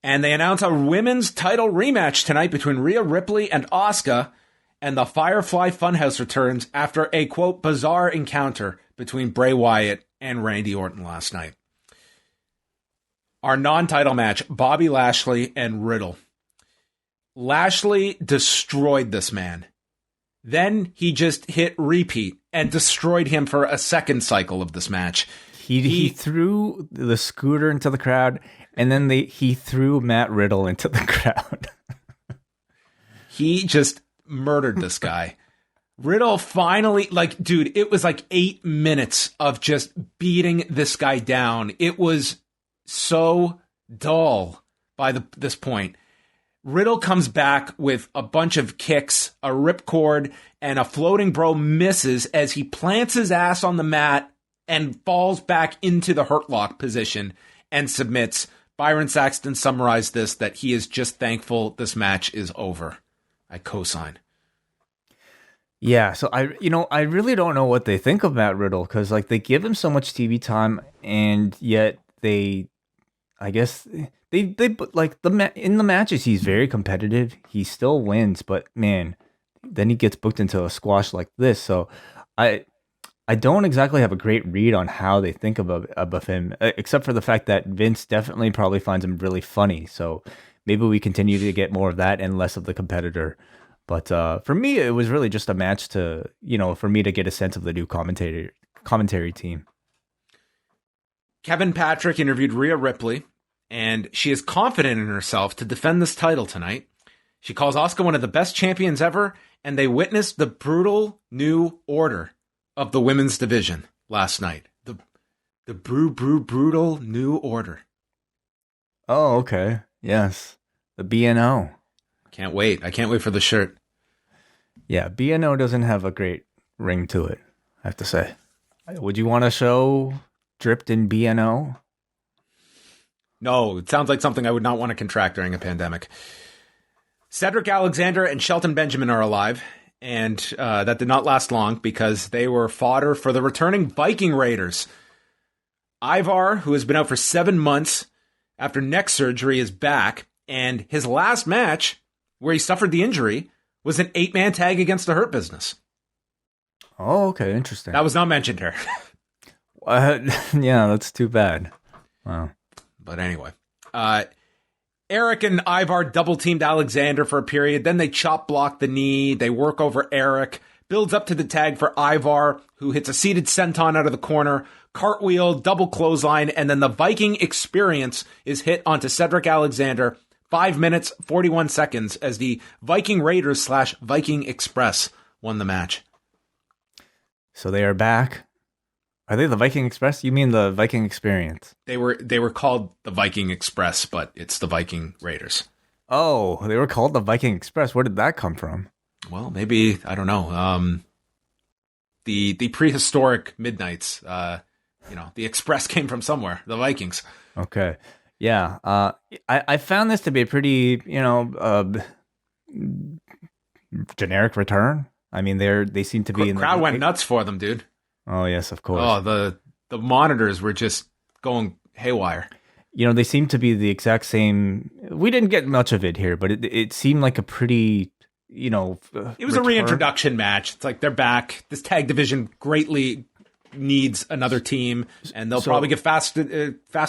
And they announce a women's title rematch tonight between Rhea Ripley and Asuka. And the Firefly Funhouse returns after a, quote, bizarre encounter between Bray Wyatt and Randy Orton last night. Our non-title match, Bobby Lashley and Riddle. Lashley destroyed this man. Then he just hit repeat and destroyed him for a second cycle of this match. He threw the scooter into the crowd, and then he threw Matt Riddle into the crowd. He just murdered this guy. Riddle finally, dude, it was 8 minutes of just beating this guy down. It was so dull by this point. Riddle comes back with a bunch of kicks, a ripcord, and a floating bro misses as he plants his ass on the mat and falls back into the Hurt Lock position and submits. Byron Saxton summarized this, that he is just thankful this match is over. I co-sign. Yeah, so I really don't know what they think of Matt Riddle, because they give him so much TV time, and yet in the matches he's very competitive. He still wins, but man, then he gets booked into a squash like this. So I don't exactly have a great read on how they think of him, except for the fact that Vince definitely probably finds him really funny. So maybe we continue to get more of that and less of the competitor. But for me, it was really just a match to, for me to get a sense of the new commentary team. Kevin Patrick interviewed Rhea Ripley, and she is confident in herself to defend this title tonight. She calls Asuka one of the best champions ever, and they witnessed the brutal new order of the women's division last night. The brutal new order. Oh, okay. Yes. The BNO. Can't wait. I can't wait for the shirt. Yeah, BNO doesn't have a great ring to it, I have to say. Would you want a show dripped in BNO? No, it sounds like something I would not want to contract during a pandemic. Cedric Alexander and Shelton Benjamin are alive, and that did not last long because they were fodder for the returning Viking Raiders. Ivar, who has been out for 7 months after neck surgery, is back, and his last match where he suffered the injury, was an 8-man tag against the Hurt Business. Oh, okay, interesting. That was not mentioned here. Yeah, that's too bad. Wow. But anyway, Eric and Ivar double-teamed Alexander for a period. Then they chop-block the knee. They work over Eric. Builds up to the tag for Ivar, who hits a seated senton out of the corner. Cartwheel, double clothesline, and then the Viking Experience is hit onto Cedric Alexander. 5 minutes, 41 seconds as the Viking Raiders / Viking Express won the match. So they are back. Are they the Viking Express? You mean the Viking Experience? They were called the Viking Express, but it's the Viking Raiders. Oh, they were called the Viking Express. Where did that come from? Well, maybe, I don't know. The prehistoric Midnights, the Express came from somewhere, the Vikings. Okay. Yeah. I found this to be a pretty, generic return. I mean, they seem to be in the crowd went nuts for them, dude. Oh, yes, of course. Oh, the monitors were just going haywire. They seem to be the exact same. We didn't get much of it here, but it seemed like a pretty, it was a reintroduction match. It's like they're back. This tag division greatly needs another team, and they'll probably get fast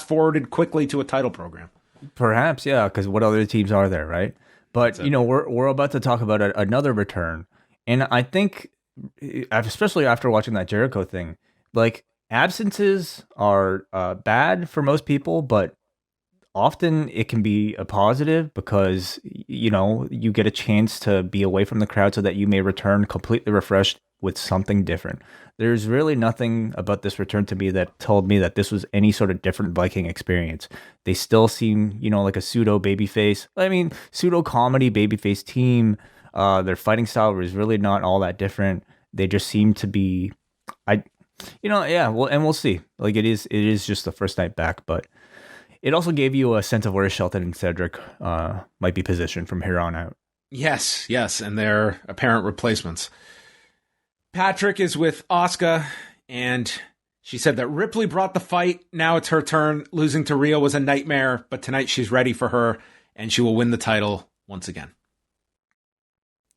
forwarded quickly to a title program. Perhaps, yeah, because what other teams are there, right? But we're about to talk about another return, and I think, especially after watching that Jericho thing, like absences are bad for most people, but often it can be a positive because you get a chance to be away from the crowd so that you may return completely refreshed with something different. There's really nothing about this return to me that told me that this was any sort of different Viking experience. They still seem, like a pseudo babyface. I mean, pseudo comedy babyface team. Their fighting style was really not all that different. They just seem to be, well, and we'll see. Like it is just the first night back, but it also gave you a sense of where Shelton and Cedric might be positioned from here on out. Yes, and their apparent replacements. Patrick is with Asuka, and she said that Ripley brought the fight. Now it's her turn. Losing to Rhea was a nightmare, but tonight she's ready for her, and she will win the title once again.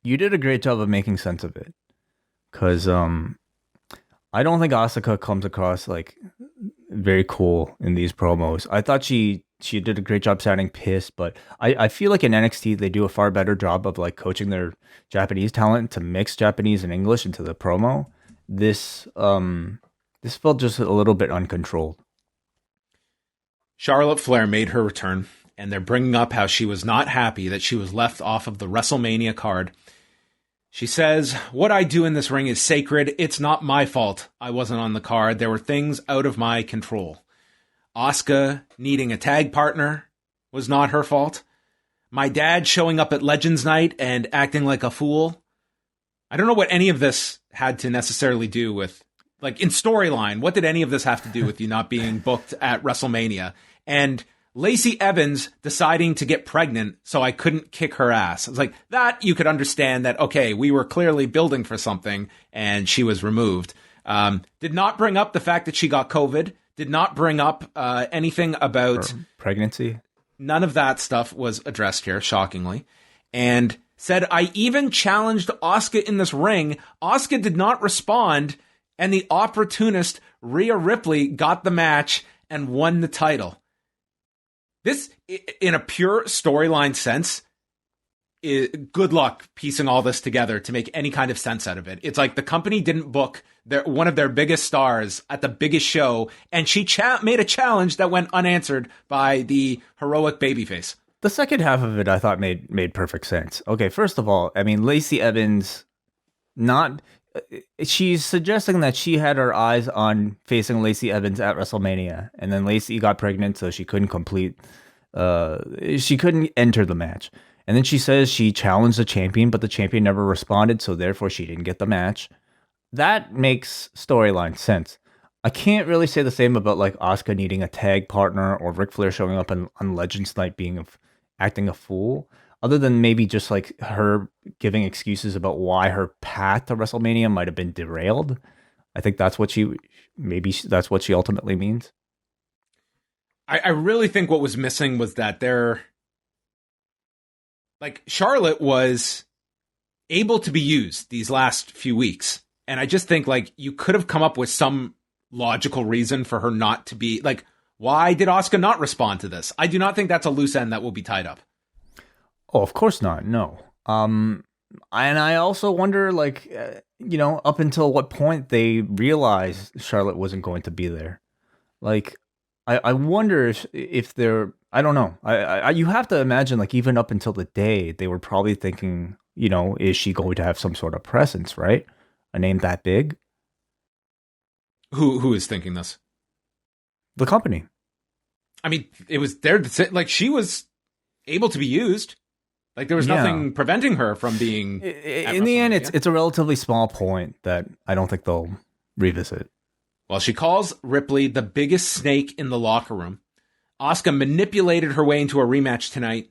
You did a great job of making sense of it, because I don't think Asuka comes across like very cool in these promos. I thought she did a great job sounding pissed, but I feel like in NXT they do a far better job of like coaching their Japanese talent to mix Japanese and English into the promo. This felt just a little bit uncontrolled. Charlotte Flair made her return, and they're bringing up how she was not happy that she was left off of the WrestleMania card. She says, "What I do in this ring is sacred. It's not my fault I wasn't on the card. There were things out of my control. Asuka needing a tag partner was not her fault. My dad showing up at Legends Night and acting like a fool. I don't know what any of this had to necessarily do with, like, in storyline, what did any of this have to do with you not being booked at WrestleMania? And Lacey Evans deciding to get pregnant so I couldn't kick her ass." I was like, that you could understand that, okay, we were clearly building for something and she was removed. Did not bring up the fact that she got COVID. Did not bring up anything about pregnancy. None of that stuff was addressed here, shockingly. And said, "I even challenged Asuka in this ring. Asuka did not respond, and the opportunist Rhea Ripley got the match and won the title." This, in a pure storyline sense, good luck piecing all this together to make any kind of sense out of it. It's like the company didn't book one of their biggest stars at the biggest show, and she made a challenge that went unanswered by the heroic babyface. The second half of it I thought made perfect sense. Okay, first of all, I mean, Lacey Evans, she's suggesting that she had her eyes on facing Lacey Evans at WrestleMania, and then Lacey got pregnant, so she couldn't enter the match. And then she says she challenged the champion, but the champion never responded, so therefore she didn't get the match. That makes storyline sense. I can't really say the same about like Asuka needing a tag partner or Ric Flair showing up on Legends Night acting a fool, other than maybe just like her giving excuses about why her path to WrestleMania might have been derailed. I think that's what she ultimately means. I really think what was missing was that like Charlotte was able to be used these last few weeks. And I just think like you could have come up with some logical reason for her not to be like, why did Asuka not respond to this? I do not think that's a loose end that will be tied up. Oh, of course not. No. And I also wonder, like, up until what point they realized Charlotte wasn't going to be there. Like, I wonder if they're, I don't know. You have to imagine, like, even up until the day, they were probably thinking, is she going to have some sort of presence, right? A name that big? Who is thinking this? The company. I mean, it was there to say, like, she was able to be used. Like, there was nothing preventing her from being. In the end, it's a relatively small point that I don't think they'll revisit. Well, she calls Ripley the biggest snake in the locker room. Asuka manipulated her way into a rematch tonight.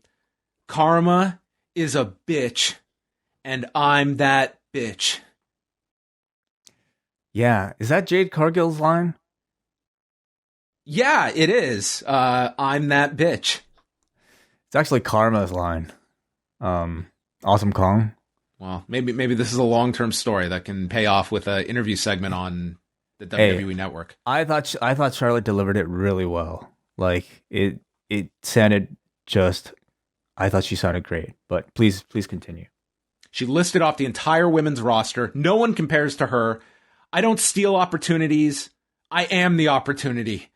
Karma is a bitch, and I'm that bitch. Yeah, is that Jade Cargill's line? Yeah, it is. I'm that bitch. It's actually Karma's line. Awesome Kong. Well, maybe this is a long-term story that can pay off with an interview segment on the WWE Network. I thought Charlotte delivered it really well. Like it sounded just. I thought she sounded great. But please continue. She listed off the entire women's roster. No one compares to her. I don't steal opportunities. I am the opportunity.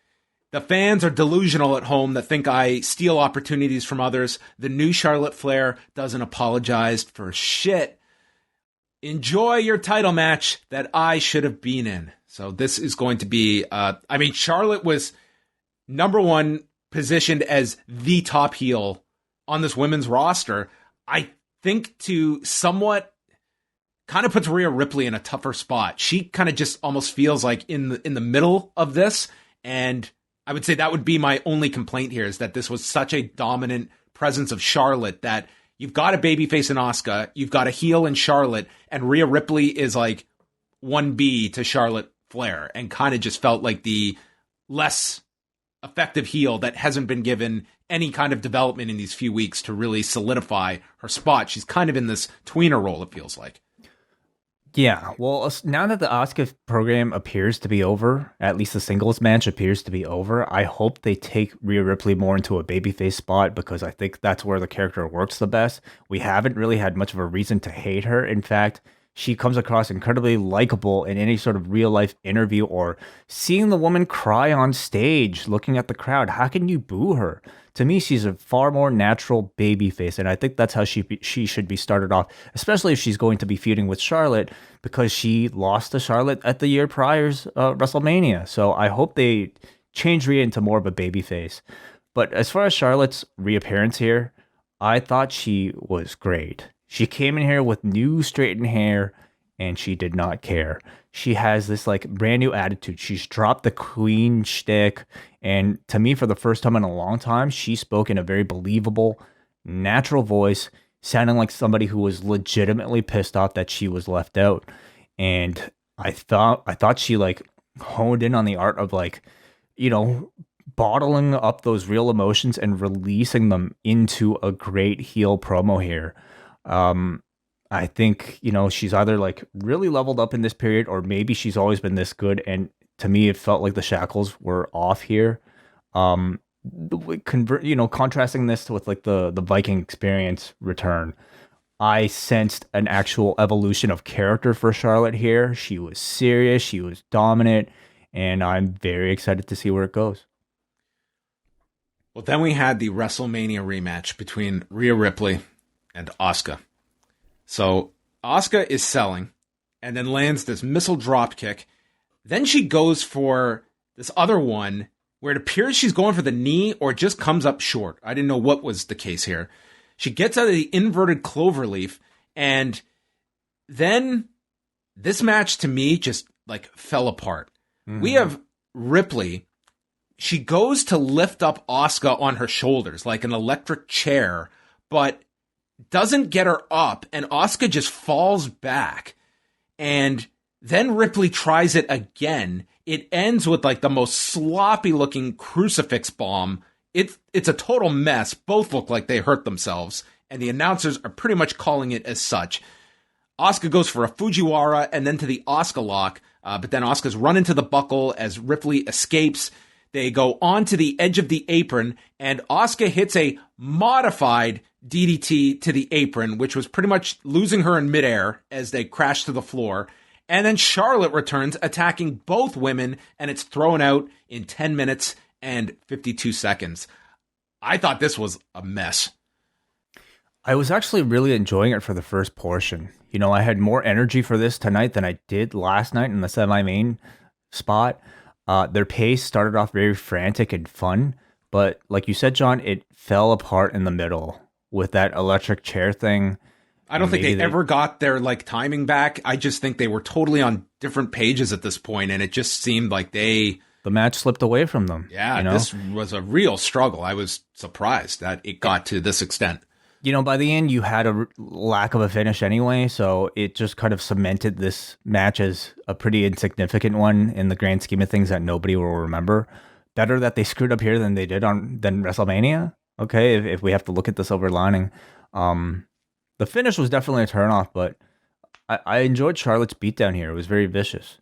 The fans are delusional at home that think I steal opportunities from others. The new Charlotte Flair doesn't apologize for shit. Enjoy your title match that I should have been in. So this is going to be, Charlotte was number one positioned as the top heel on this women's roster. I think to somewhat kind of puts Rhea Ripley in a tougher spot. She kind of just almost feels like in the middle of this, and I would say that would be my only complaint here, is that this was such a dominant presence of Charlotte that you've got a babyface in Asuka, you've got a heel in Charlotte, and Rhea Ripley is like 1B to Charlotte Flair, and kind of just felt like the less effective heel that hasn't been given any kind of development in these few weeks to really solidify her spot. She's kind of in this tweener role, it feels like. Yeah, well, now that the Asuka program appears to be over, at least the singles match appears to be over, I hope they take Rhea Ripley more into a babyface spot, because I think that's where the character works the best. We haven't really had much of a reason to hate her. In fact, she comes across incredibly likable in any sort of real-life interview or seeing the woman cry on stage, looking at the crowd. How can you boo her? To me, she's a far more natural babyface, and I think that's how she should be started off, especially if she's going to be feuding with Charlotte, because she lost to Charlotte at the year prior's WrestleMania. So I hope they change Rhea into more of a babyface. But as far as Charlotte's reappearance here, I thought she was great. She came in here with new straightened hair, and she did not care. She has this like brand new attitude. She's dropped the queen shtick, and to me, for the first time in a long time, she spoke in a very believable, natural voice, sounding like somebody who was legitimately pissed off that she was left out. And I thought she like honed in on the art of like, bottling up those real emotions and releasing them into a great heel promo here. I think, she's either like really leveled up in this period, or maybe she's always been this good. And to me, it felt like the shackles were off here. Contrasting this with like the Viking experience return, I sensed an actual evolution of character for Charlotte here. She was serious, she was dominant, and I'm very excited to see where it goes. Well, then we had the WrestleMania rematch between Rhea Ripley and Asuka. So Asuka is selling and then lands this missile drop kick. Then she goes for this other one where it appears she's going for the knee or just comes up short. I didn't know what was the case here. She gets out of the inverted cloverleaf, and then this match to me just like fell apart. Mm-hmm. We have Ripley. She goes to lift up Asuka on her shoulders like an electric chair, but doesn't get her up, and Asuka just falls back. And then Ripley tries it again. It ends with like the most sloppy looking crucifix bomb. It's a total mess. Both look like they hurt themselves. and the announcers are pretty much calling it as such. Asuka goes for a Fujiwara and then to the Asuka lock, but then Asuka's run into the buckle as Ripley escapes. They go on to the edge of the apron, and Asuka hits a modified DDT to the apron, which was pretty much losing her in midair as they crash to the floor. And then Charlotte returns, attacking both women, and it's thrown out in 10 minutes and 52 seconds. I thought this was a mess. I was actually really enjoying it for the first portion. You know, I had more energy for this tonight than I did last night in the semi-main spot. Their pace started off very frantic and fun, but like you said, John, it fell apart in the middle with that electric chair thing. I don't think they ever got their timing back. I just think they were totally on different pages at this point, and it just seemed like the match slipped away from them. Yeah, you know? This was a real struggle. I was surprised that it got to this extent. You know, by the end, you had a lack of a finish anyway, so it just kind of cemented this match as a pretty insignificant one in the grand scheme of things that nobody will remember. Better that they screwed up here than they did than WrestleMania. Okay, if we have to look at the silver lining. The finish was definitely a turnoff, but I enjoyed Charlotte's beatdown here. It was very vicious.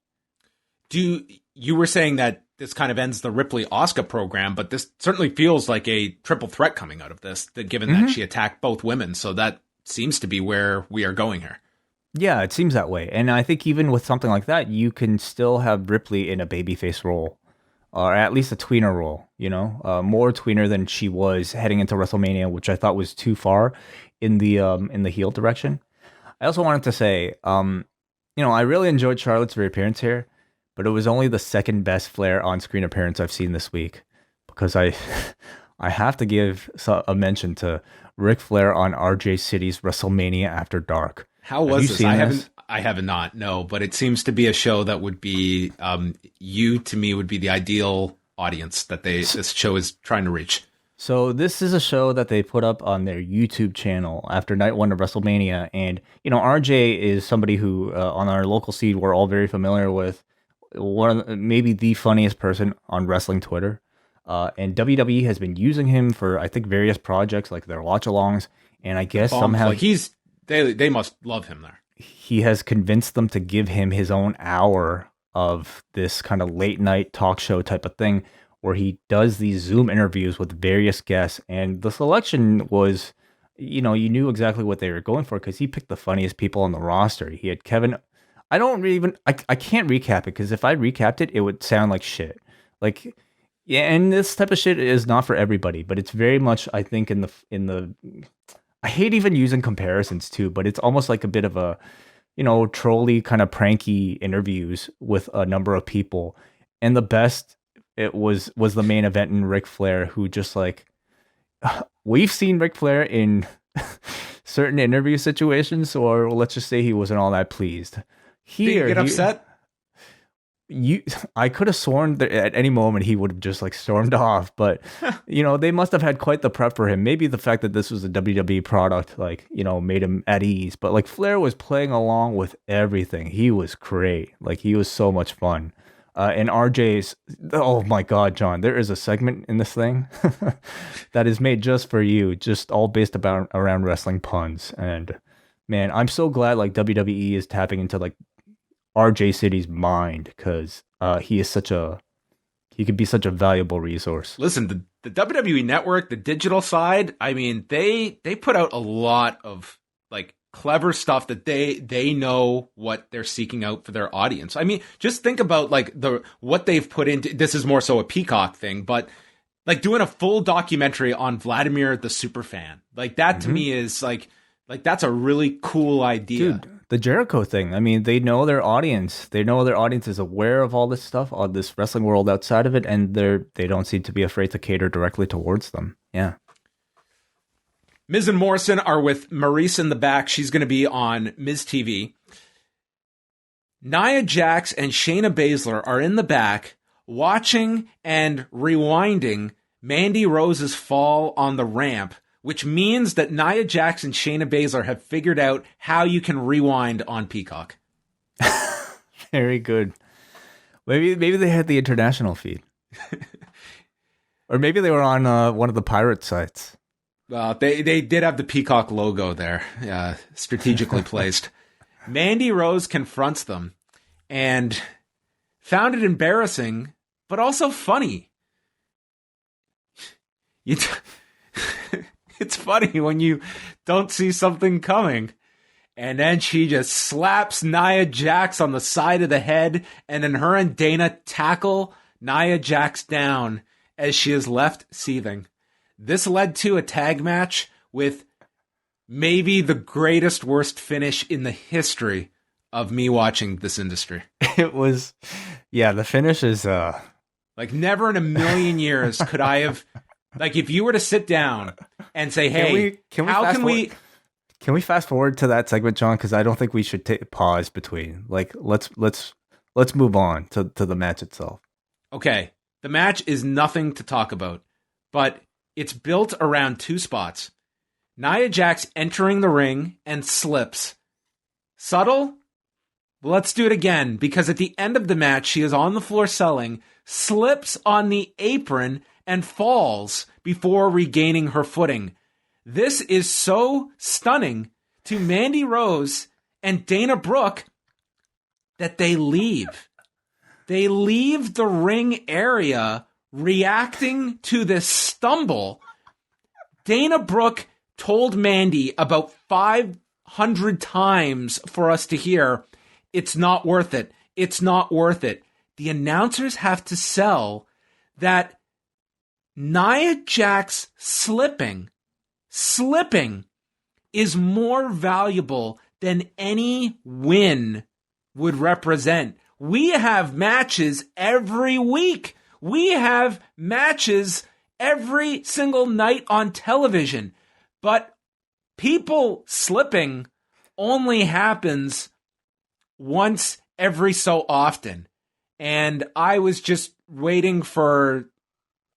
You were saying that this kind of ends the Ripley-Asuka program, but this certainly feels like a triple threat coming out of this, given that she attacked both women. So that seems to be where we are going here. Yeah, it seems that way. And I think even with something like that, you can still have Ripley in a babyface role, or at least a tweener role, you know, more tweener than she was heading into WrestleMania, which I thought was too far in the heel direction. I also wanted to say, I really enjoyed Charlotte's reappearance here, but it was only the second best Flair on-screen appearance I've seen this week, because I have to give a mention to Ric Flair on RJ City's WrestleMania After Dark. How was this? I have not, no, but it seems to be a show that would be, to me, would be the ideal audience that this show is trying to reach. So this is a show that they put up on their YouTube channel after night one of WrestleMania. And, RJ is somebody who, on our local scene, we're all very familiar with. Maybe the funniest person on wrestling Twitter. And WWE has been using him for, I think, various projects like their watch-alongs. And I guess somehow... They must love him there. He has convinced them to give him his own hour of this kind of late night talk show type of thing where he does these Zoom interviews with various guests. And the selection was, you knew exactly what they were going for because he picked the funniest people on the roster. He had Kevin. I can't recap it because if I recapped it, it would sound like shit. And this type of shit is not for everybody, but it's very much, I think, in the I hate even using comparisons too, but it's almost like a bit of a, trolly kind of pranky interviews with a number of people. And the best it was the main event in Ric Flair, who just we've seen Ric Flair in certain interview situations, or let's just say he wasn't all that pleased. Here, did you get upset? I could have sworn that at any moment he would have just stormed off, but they must have had quite the prep for him. Maybe the fact that this was a WWE product, made him at ease. But Flair was playing along with everything. He was great. He was so much fun. And RJ's, oh my God, John, there is a segment in this thing that is made just for you, just all based around wrestling puns. And man, I'm so glad WWE is tapping into RJ City's mind, because he could be such a valuable resource. Listen, the WWE Network, the digital side, I mean, they put out a lot of clever stuff that they know what they're seeking out for their audience. I mean, just think about what they've put into this. Is more so a Peacock thing, but doing a full documentary on Vladimir the Superfan, that to me is that's a really cool idea. Dude, the Jericho thing. I mean, they know their audience. They know their audience is aware of all this stuff, all this wrestling world outside of it, and they don't seem to be afraid to cater directly towards them. Yeah. Miz and Morrison are with Maurice in the back. She's going to be on Miz TV. Nia Jax and Shayna Baszler are in the back watching and rewinding Mandy Rose's fall on the ramp, which means that Nia Jax and Shayna Baszler have figured out how you can rewind on Peacock. Very good. Maybe they had the international feed. Or maybe they were on one of the pirate sites. Well, they did have the peacock logo there, strategically placed. Mandy Rose confronts them and found it embarrassing, but also funny. It's funny when you don't see something coming. And then she just slaps Nia Jax on the side of the head, and then her and Dana tackle Nia Jax down as she is left seething. This led to a tag match with maybe the greatest worst finish in the history of me watching this industry. It was, the finish is like never in a million years could I have, like if you were to sit down and say, hey, can we fast forward to that segment, John? Because I don't think we should pause between. Like, let's move on to the match itself. Okay, the match is nothing to talk about, but it's built around two spots. Nia Jax entering the ring and slips. Subtle? Well, let's do it again, because at the end of the match, she is on the floor selling, slips on the apron, and falls before regaining her footing. This is so stunning to Mandy Rose and Dana Brooke that they leave. They leave the ring area reacting to this stumble. Dana Brooke told Mandy about 500 times for us to hear, it's not worth it. It's not worth it. The announcers have to sell that Nia Jax slipping is more valuable than any win would represent. We have matches every week. We have matches every single night on television. But people slipping only happens once every so often. And I was just waiting for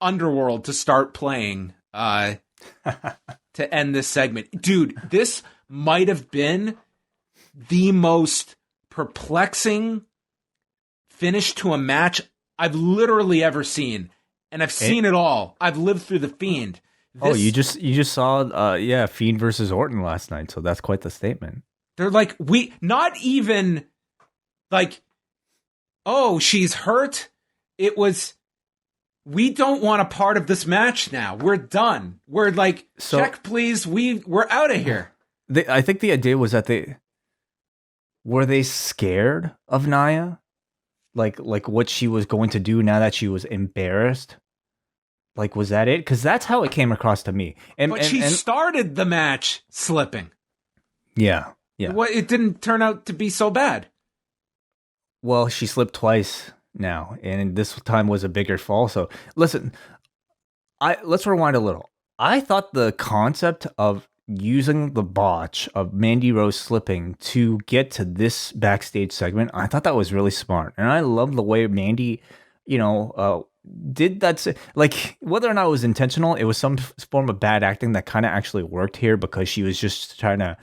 Underworld to start playing to end this segment. Dude, this might have been the most perplexing finish to a match I've literally ever seen. And I've seen it all. I've lived through The Fiend. You just saw Fiend versus Orton last night, so that's quite the statement. They're like, not even like, oh, she's hurt. It was, we don't want a part of this match now. We're done. We're like, check please. We're out of here. I think the idea was that were they scared of Nia? Like what she was going to do now that she was embarrassed? Like, was that it? Because that's how it came across to me. But she started the match slipping. Yeah. It didn't turn out to be so bad. Well, she slipped twice now, and this time was a bigger fall. So, listen, let's rewind a little. I thought the concept of using the botch of Mandy Rose slipping to get to this backstage segment, I thought that was really smart. And I love the way Mandy, did that. Like, whether or not it was intentional, it was some form of bad acting that kind of actually worked here, because she was just trying to,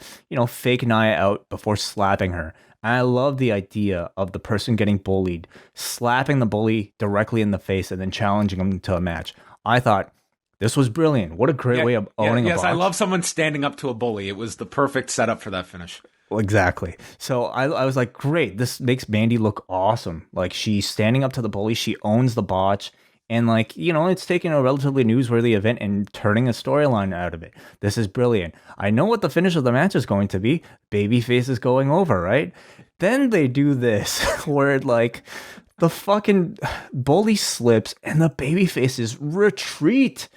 fake Nia out before slapping her. And I love the idea of the person getting bullied, slapping the bully directly in the face and then challenging them to a match. I thought, this was brilliant. What a great way of owning a botch. Yes, I love someone standing up to a bully. It was the perfect setup for that finish. Well, exactly. So I was like, great. This makes Mandy look awesome. Like, she's standing up to the bully. She owns the botch. And it's taking a relatively newsworthy event and turning a storyline out of it. This is brilliant. I know what the finish of the match is going to be. Babyface is going over, right? Then they do this where the fucking bully slips and the babyfaces retreat.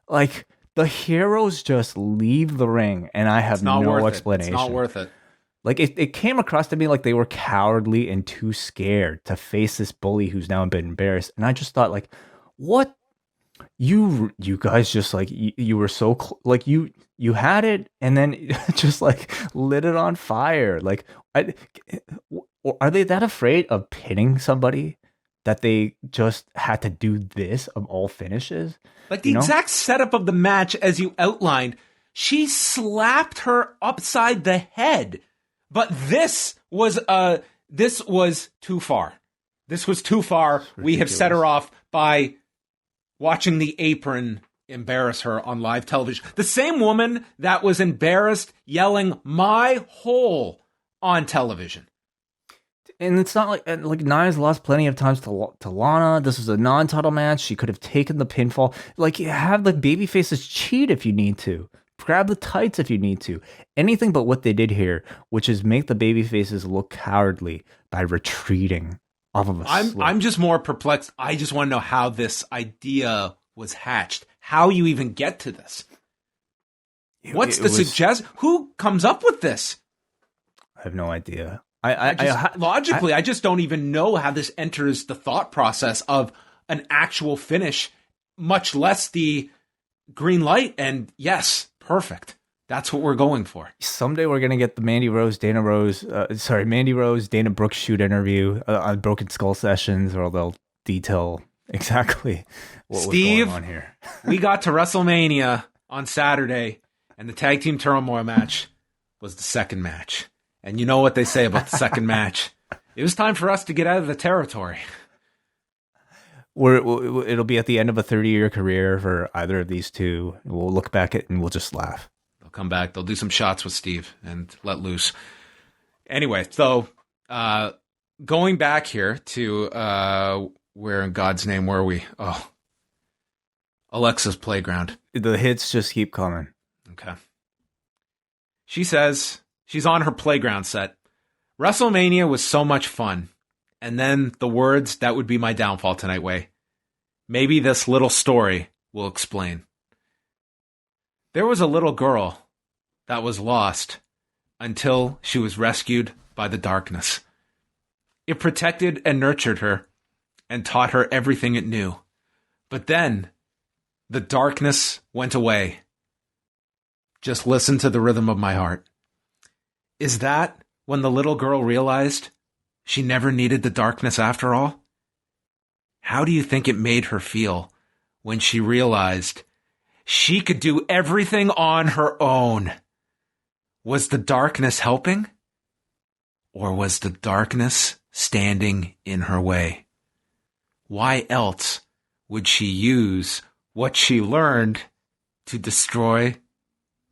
Like, the heroes just leave the ring, and I have no explanation. It's not worth it. Like, it came across to me like they were cowardly and too scared to face this bully who's now been embarrassed. And I just thought, like, what? You guys just, like, you were so, you had it and then just, like, lit it on fire. Like, are they that afraid of pinning somebody that they just had to do this of all finishes? Like, the exact setup of the match, as you outlined, she slapped her upside the head. But this was too far. This was too far. We have set her off by watching the apron embarrass her on live television. The same woman that was embarrassed yelling "my hole" on television. And it's not like Nia's lost plenty of times to Lana. This was a non-title match. She could have taken the pinfall. Like, you have the babyfaces cheat if you need to. Grab the tights if you need to. Anything but what they did here, which is make the babyfaces look cowardly by retreating off of a slope. I'm just more perplexed. I just want to know how this idea was hatched. How you even get to this. What's the suggestion? Who comes up with this? I have no idea. Logically, I just don't even know how this enters the thought process of an actual finish, much less the green light. And yes, perfect. That's what we're going for. Someday we're going to get the Mandy Rose, Dana Brooke shoot interview on Broken Skull Sessions, or they'll detail exactly what was going on here. We got to WrestleMania on Saturday, and the Tag Team Turmoil match was the second match. And you know what they say about the second match. It was time for us to get out of the territory. It'll be at the end of a 30-year career for either of these two. We'll look back at it and we'll just laugh. They'll come back. They'll do some shots with Steve and let loose. Anyway, so going back here to where in God's name were we? Oh, Alexa's playground. The hits just keep coming. Okay. She says she's on her playground set. WrestleMania was so much fun. And then the words, that would be my downfall tonight, Way. Maybe this little story will explain. There was a little girl that was lost until she was rescued by the darkness. It protected and nurtured her and taught her everything it knew. But then the darkness went away. Just listen to the rhythm of my heart. Is that when the little girl realized she never needed the darkness after all? How do you think it made her feel when she realized she could do everything on her own? Was the darkness helping? Or was the darkness standing in her way? Why else would she use what she learned to destroy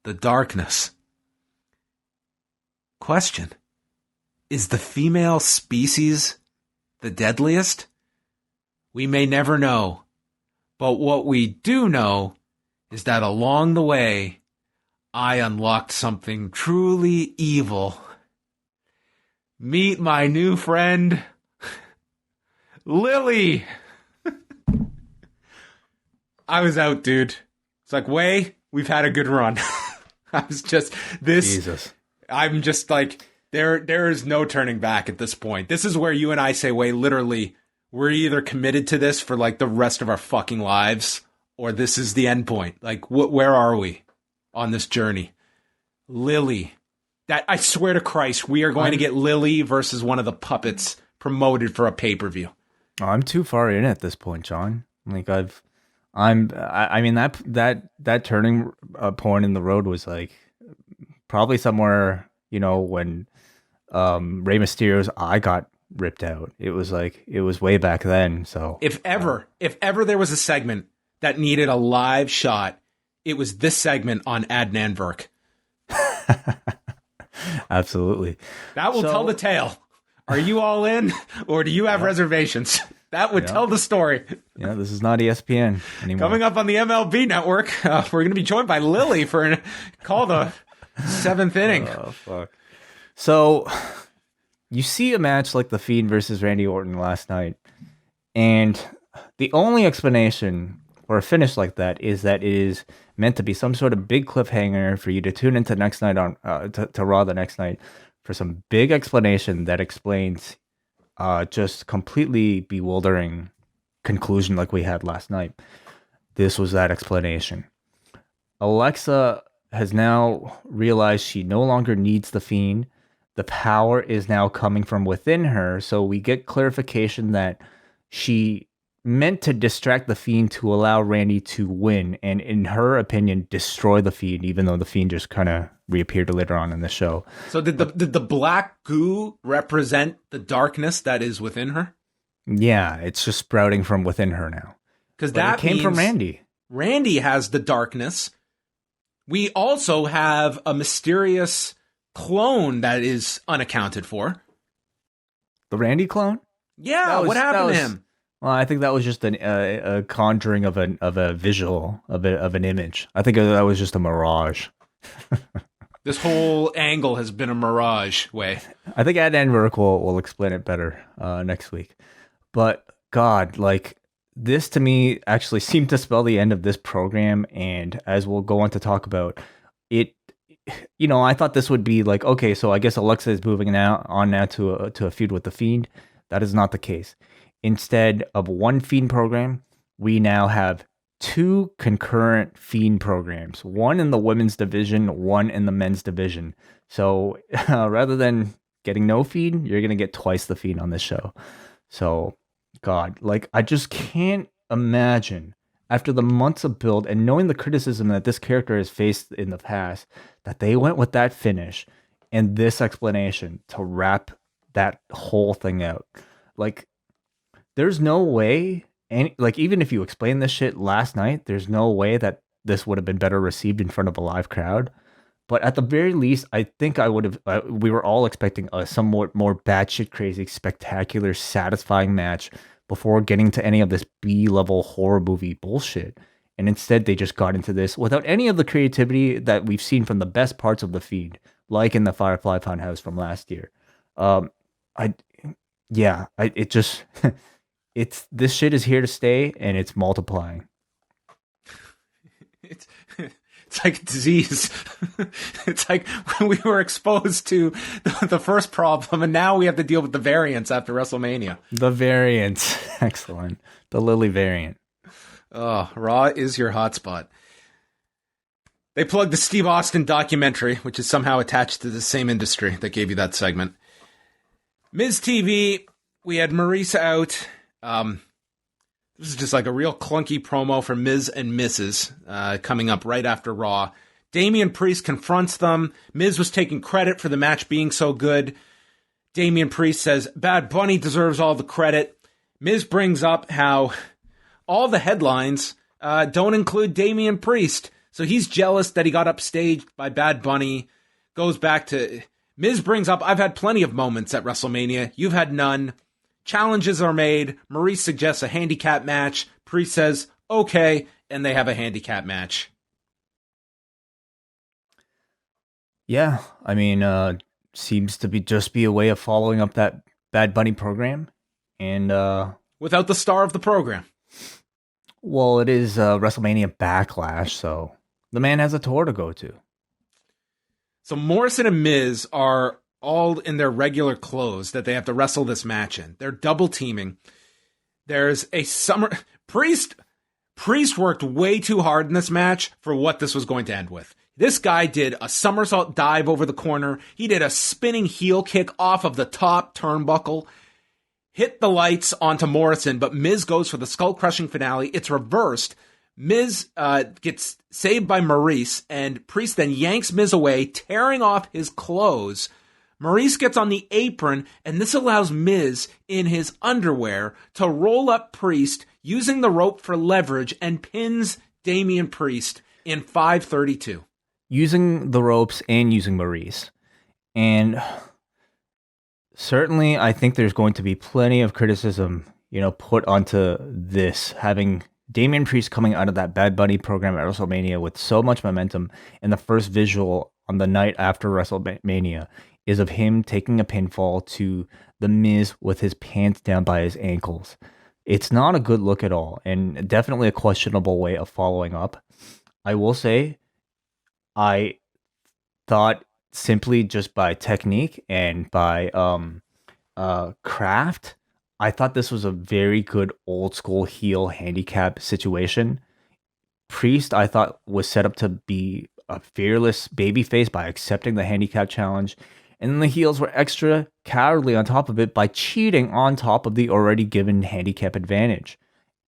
the darkness? Question. Is the female species the deadliest? We may never know, but what we do know is that along the way, I unlocked something truly evil. Meet my new friend, Lily. I was out, dude. It's like, Way, we've had a good run. I was just, Jesus. I'm just like, there is no turning back at this point. This is where you and I say, Way, literally, we're either committed to this for like the rest of our fucking lives, or this is the end point. Like, where are we on this journey? Lily. That, I swear to Christ, we are going to get Lily versus one of the puppets promoted for a pay-per-view. I'm too far in at this point, John. Like, I mean, that turning point in the road was like probably somewhere, you know, when Rey Mysterio's eye got ripped out. It was way back then. So if ever there was a segment that needed a live shot, it was this segment on Adnan Virk. Absolutely. That will tell the tale. Are you all in, or do you have reservations? That would tell the story. Yeah, this is not ESPN anymore. Coming up on the MLB Network, we're going to be joined by Lily for call the seventh inning. Oh, fuck. So you see a match like The Fiend versus Randy Orton last night, and the only explanation for a finish like that is that it is meant to be some sort of big cliffhanger for you to tune into next night on to Raw the next night for some big explanation that explains just completely bewildering conclusion like we had last night. This was that explanation. Alexa has now realized she no longer needs the Fiend. The power is now coming from within her, so we get clarification that she meant to distract the Fiend to allow Randy to win, and in her opinion, destroy the Fiend, even though the Fiend just kind of reappeared later on in the show. So did the black goo represent the darkness that is within her? Yeah, it's just sprouting from within her now. Because that came from Randy. Randy has the darkness. We also have a mysterious clone that is unaccounted for. The Randy clone? Yeah, what happened to him? Well, I think that was just a conjuring of a visual of an image. I think that was just a mirage. This whole angle has been a mirage, Way. I think Adnan Virk will explain it better next week. But God, like, this to me actually seemed to spell the end of this program. And as we'll go on to talk about it, I thought this would be like, okay, so I guess Alexa is moving now to a feud with the Fiend. That is not the case. Instead of one Fiend program, we now have two concurrent Fiend programs, one in the women's division, one in the men's division. So rather than getting no Fiend, you're going to get twice the Fiend on this show. So, God, like, I just can't imagine, after the months of build and knowing the criticism that this character has faced in the past, that they went with that finish and this explanation to wrap that whole thing out. Like, there's no way, even if you explained this shit last night, there's no way that this would have been better received in front of a live crowd. But at the very least, I think I would have. We were all expecting a somewhat more batshit crazy, spectacular, satisfying match before getting to any of this B-level horror movie bullshit. And instead, they just got into this without any of the creativity that we've seen from the best parts of the Fiend, like in the Firefly Funhouse from last year. This shit is here to stay, and it's multiplying. It's like a disease. It's like when we were exposed to the first problem, and now we have to deal with the variants after WrestleMania. The variants. Excellent. The Lily variant. Oh, Raw is your hotspot. They plugged the Steve Austin documentary, which is somehow attached to the same industry that gave you that segment. Miz TV, we had Maurice out. This is just like a real clunky promo for Miz and Mrs. Coming up right after Raw. Damian Priest confronts them. Miz was taking credit for the match being so good. Damian Priest says Bad Bunny deserves all the credit. Miz brings up how all the headlines don't include Damian Priest. So he's jealous that he got upstaged by Bad Bunny. Goes back to... Miz brings up, I've had plenty of moments at WrestleMania. You've had none. Challenges are made. Maurice suggests a handicap match. Priest says, okay, and they have a handicap match. Yeah, I mean, seems to be a way of following up that Bad Bunny program. And without the star of the program. Well, it is WrestleMania Backlash, so the man has a tour to go to. So Morrison and Miz are all in their regular clothes that they have to wrestle this match in. They're double teaming. There's a summer... Priest worked way too hard in this match for what this was going to end with. This guy did a somersault dive over the corner. He did a spinning heel kick off of the top turnbuckle. Hit the lights onto Morrison, but Miz goes for the skull-crushing finale. It's reversed. Miz gets saved by Maurice, and Priest then yanks Miz away, tearing off his clothes. Maurice gets on the apron, and this allows Miz, in his underwear, to roll up Priest using the rope for leverage and pins Damian Priest in 5:32. Using the ropes and using Maurice. And certainly I think there's going to be plenty of criticism, put onto this, having Damian Priest coming out of that Bad Bunny program at WrestleMania with so much momentum, and the first visual on the night after WrestleMania is of him taking a pinfall to The Miz with his pants down by his ankles. It's not a good look at all, and definitely a questionable way of following up. I will say, I thought simply just by technique and by craft, I thought this was a very good old school heel handicap situation. Priest, I thought, was set up to be a fearless babyface by accepting the handicap challenge. And then the heels were extra cowardly on top of it by cheating on top of the already given handicap advantage.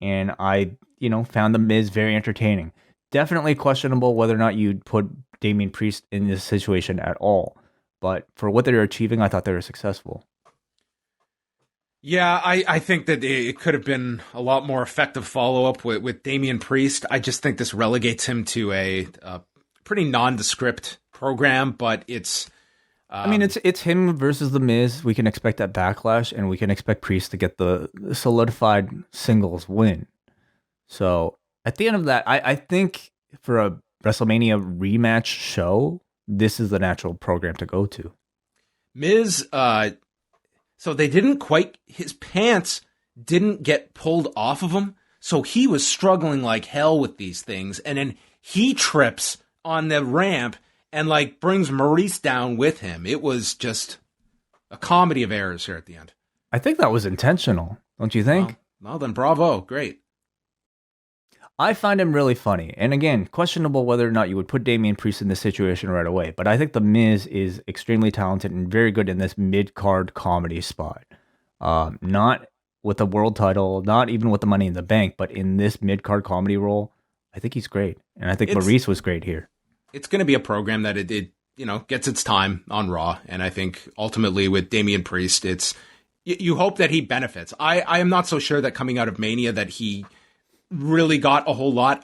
And I, found The Miz very entertaining. Definitely questionable whether or not you'd put Damian Priest in this situation at all. But for what they're achieving, I thought they were successful. Yeah, I think that it could have been a lot more effective follow-up with Damian Priest. I just think this relegates him to a pretty nondescript program, but it's... I mean, it's him versus The Miz. We can expect that backlash, and we can expect Priest to get the solidified singles win. So at the end of that, I think for a WrestleMania rematch show, this is the natural program to go to. Miz... So they didn't quite, his pants didn't get pulled off of him. So he was struggling like hell with these things. And then he trips on the ramp and like brings Maurice down with him. It was just a comedy of errors here at the end. I think that was intentional. Don't you think? Well, then bravo. Great. I find him really funny. And again, questionable whether or not you would put Damian Priest in this situation right away. But I think The Miz is extremely talented and very good in this mid-card comedy spot. Not with the world title, not even with the Money in the Bank, but in this mid-card comedy role, I think he's great. And I think Maurice was great here. It's going to be a program that it gets its time on Raw. And I think ultimately with Damian Priest, you hope that he benefits. I am not so sure that coming out of Mania that he really got a whole lot.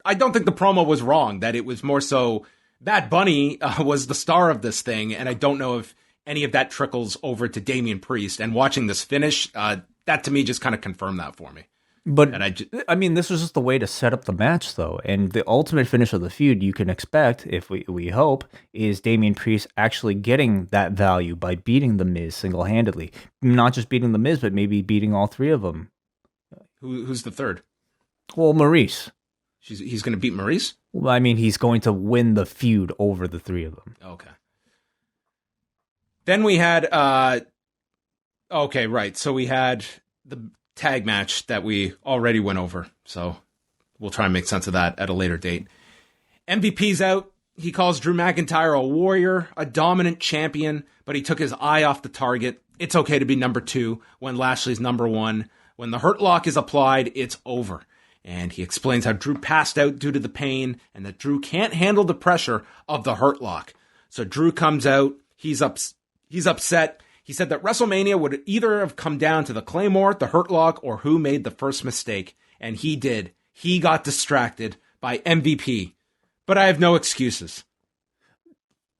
I don't think the promo was wrong, that it was more so Bad Bunny was the star of this thing, and I don't know if any of that trickles over to Damian Priest. And watching this finish, that to me just kind of confirmed that for me. But I mean, this was just the way to set up the match, though. And the ultimate finish of the feud you can expect, if we hope, is Damian Priest actually getting that value by beating The Miz single-handedly. Not just beating The Miz, but maybe beating all three of them. Who's the third? Well, Maurice. He's going to beat Maurice? Well, I mean, he's going to win the feud over the three of them. Okay. Then we had... okay, right. So we had the tag match that we already went over. So we'll try and make sense of that at a later date. MVP's out. He calls Drew McIntyre a warrior, a dominant champion, but he took his eye off the target. It's okay to be number 2 when Lashley's number 1. When the Hurt Lock is applied, it's over. And he explains how Drew passed out due to the pain and that Drew can't handle the pressure of the Hurt Lock. So Drew comes out. He's upset. He said that WrestleMania would either have come down to the Claymore, the Hurt Lock, or who made the first mistake. And he did. He got distracted by MVP. But I have no excuses.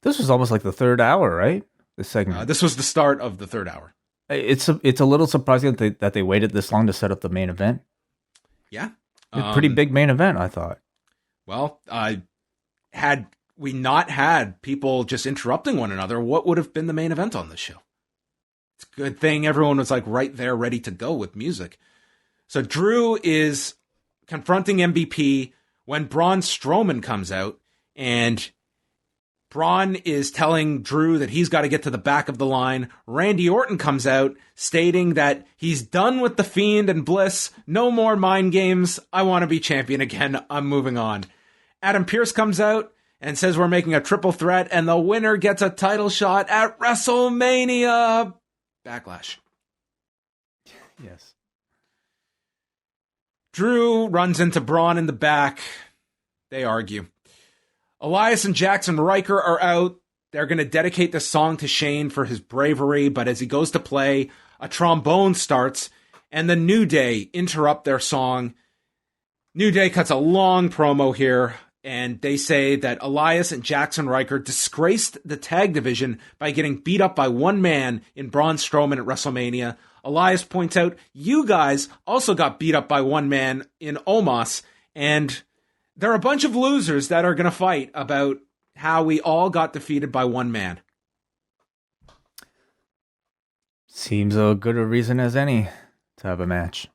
This was almost like the third hour, right? This segment. This was the start of the third hour. It's a little surprising that they waited this long to set up the main event. Yeah. A pretty big main event, I thought. Well, had we not had people just interrupting one another, what would have been the main event on this show? It's a good thing everyone was like right there ready to go with music. So Drew is confronting MVP when Braun Strowman comes out, and Braun is telling Drew that he's got to get to the back of the line. Randy Orton comes out stating that he's done with the Fiend and Bliss. No more mind games. I want to be champion again. I'm moving on. Adam Pearce comes out and says we're making a triple threat and the winner gets a title shot at WrestleMania Backlash. Yes. Drew runs into Braun in the back. They argue. Elias and Jackson Riker are out. They're going to dedicate this song to Shane for his bravery, but as he goes to play, a trombone starts, and the New Day interrupt their song. New Day cuts a long promo here, and they say that Elias and Jackson Riker disgraced the tag division by getting beat up by one man in Braun Strowman at WrestleMania. Elias points out, you guys also got beat up by one man in Omos, and there are a bunch of losers that are going to fight about how we all got defeated by one man. Seems a good a reason as any to have a match.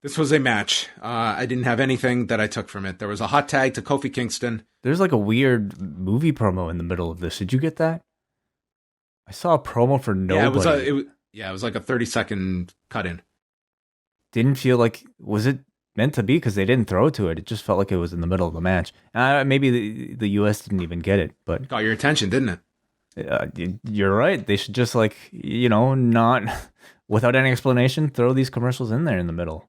This was a match. I didn't have anything that I took from it. There was a hot tag to Kofi Kingston. There's like a weird movie promo in the middle of this. Did you get that? I saw a promo for nobody. Yeah, it was like a 30-second cut in. Didn't feel like, was it meant to be? Because they didn't throw to it. It just felt like it was in the middle of the match. Maybe the US didn't even get it, but got your attention, didn't it? You're right. They should just not without any explanation, throw these commercials in there in the middle.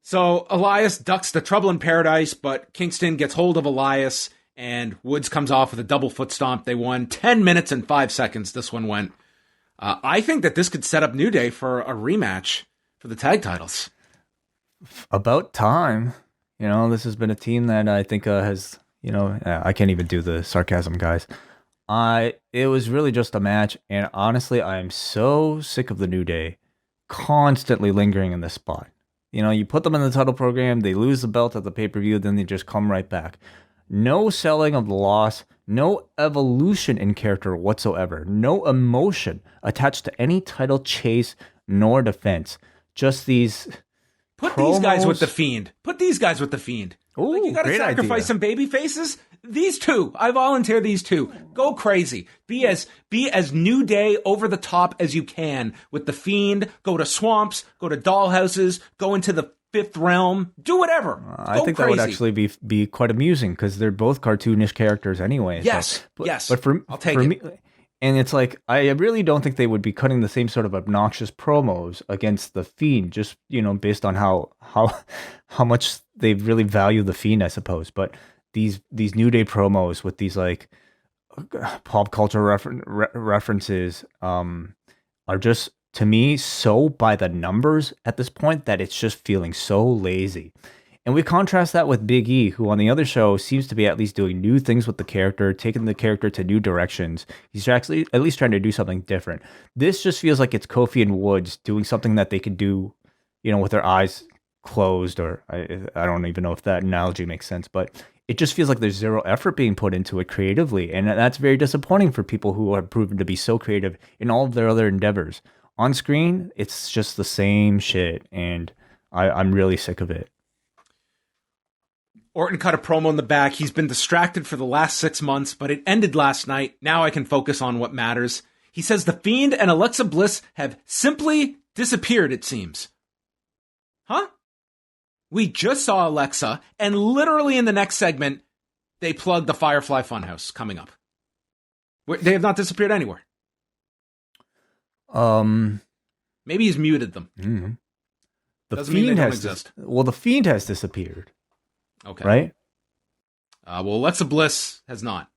So Elias ducks the Trouble in Paradise, but Kingston gets hold of Elias, and Woods comes off with a double foot stomp. They won 10 minutes and 5 seconds. This one went. I think that this could set up New Day for a rematch for the tag titles. About time. This has been a team that I think has, I can't even do the sarcasm, guys. It was really just a match, and honestly, I am so sick of the New Day constantly lingering in this spot. You put them in the title program, they lose the belt at the pay-per-view, then they just come right back. No selling of the loss, no evolution in character whatsoever, no emotion attached to any title chase nor defense. Just these Put promos. these guys with the Fiend. Put these guys with the Fiend. Ooh, you got to great sacrifice idea. some baby faces. These two, I volunteer these two. Go crazy. Be as New Day over the top as you can with the Fiend. Go to swamps. Go to dollhouses. Go into the fifth realm. Do whatever. I think that would actually be quite amusing because they're both cartoonish characters anyway. Yes, so, yes. But I'll take for it. Me, and it's like I really don't think they would be cutting the same sort of obnoxious promos against the Fiend, just based on how much they really value the Fiend, I suppose. But these New Day promos with these like pop culture references are just, to me, so by the numbers at this point that it's just feeling so lazy. And we contrast that with Big E, who on the other show seems to be at least doing new things with the character, taking the character to new directions. He's actually at least trying to do something different. This just feels like it's Kofi and Woods doing something that they could do, with their eyes closed, or I don't even know if that analogy makes sense, but it just feels like there's zero effort being put into it creatively. And that's very disappointing for people who are proven to be so creative in all of their other endeavors. On screen, it's just the same shit, and I'm really sick of it. Orton cut a promo in the back. He's been distracted for the last 6 months, but it ended last night. Now I can focus on what matters. He says the Fiend and Alexa Bliss have simply disappeared, it seems. Huh? We just saw Alexa, and literally in the next segment, they plugged the Firefly Funhouse coming up. They have not disappeared anywhere. Maybe he's muted them. Mm-hmm. Doesn't mean they don't exist. The Fiend has disappeared. Okay. Right? Well, Alexa Bliss has not.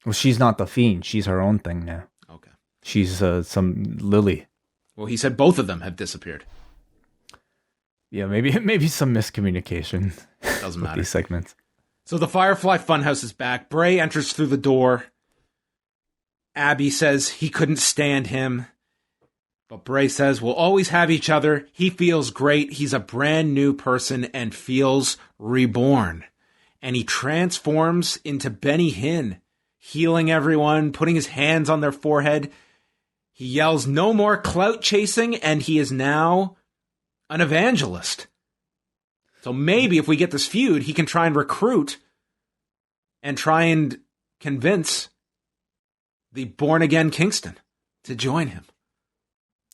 Well, she's not the Fiend. She's her own thing now. Okay. She's some Lily. Well, he said both of them have disappeared. Yeah, maybe some miscommunication. Doesn't matter. These segments. So the Firefly Funhouse is back. Bray enters through the door. Abby says he couldn't stand him. But Bray says, we'll always have each other. He feels great. He's a brand new person and feels reborn. And he transforms into Benny Hinn, healing everyone, putting his hands on their forehead. He yells, no more clout chasing, and he is now an evangelist. So maybe if we get this feud, he can try and recruit and try and convince the born-again Kingston to join him.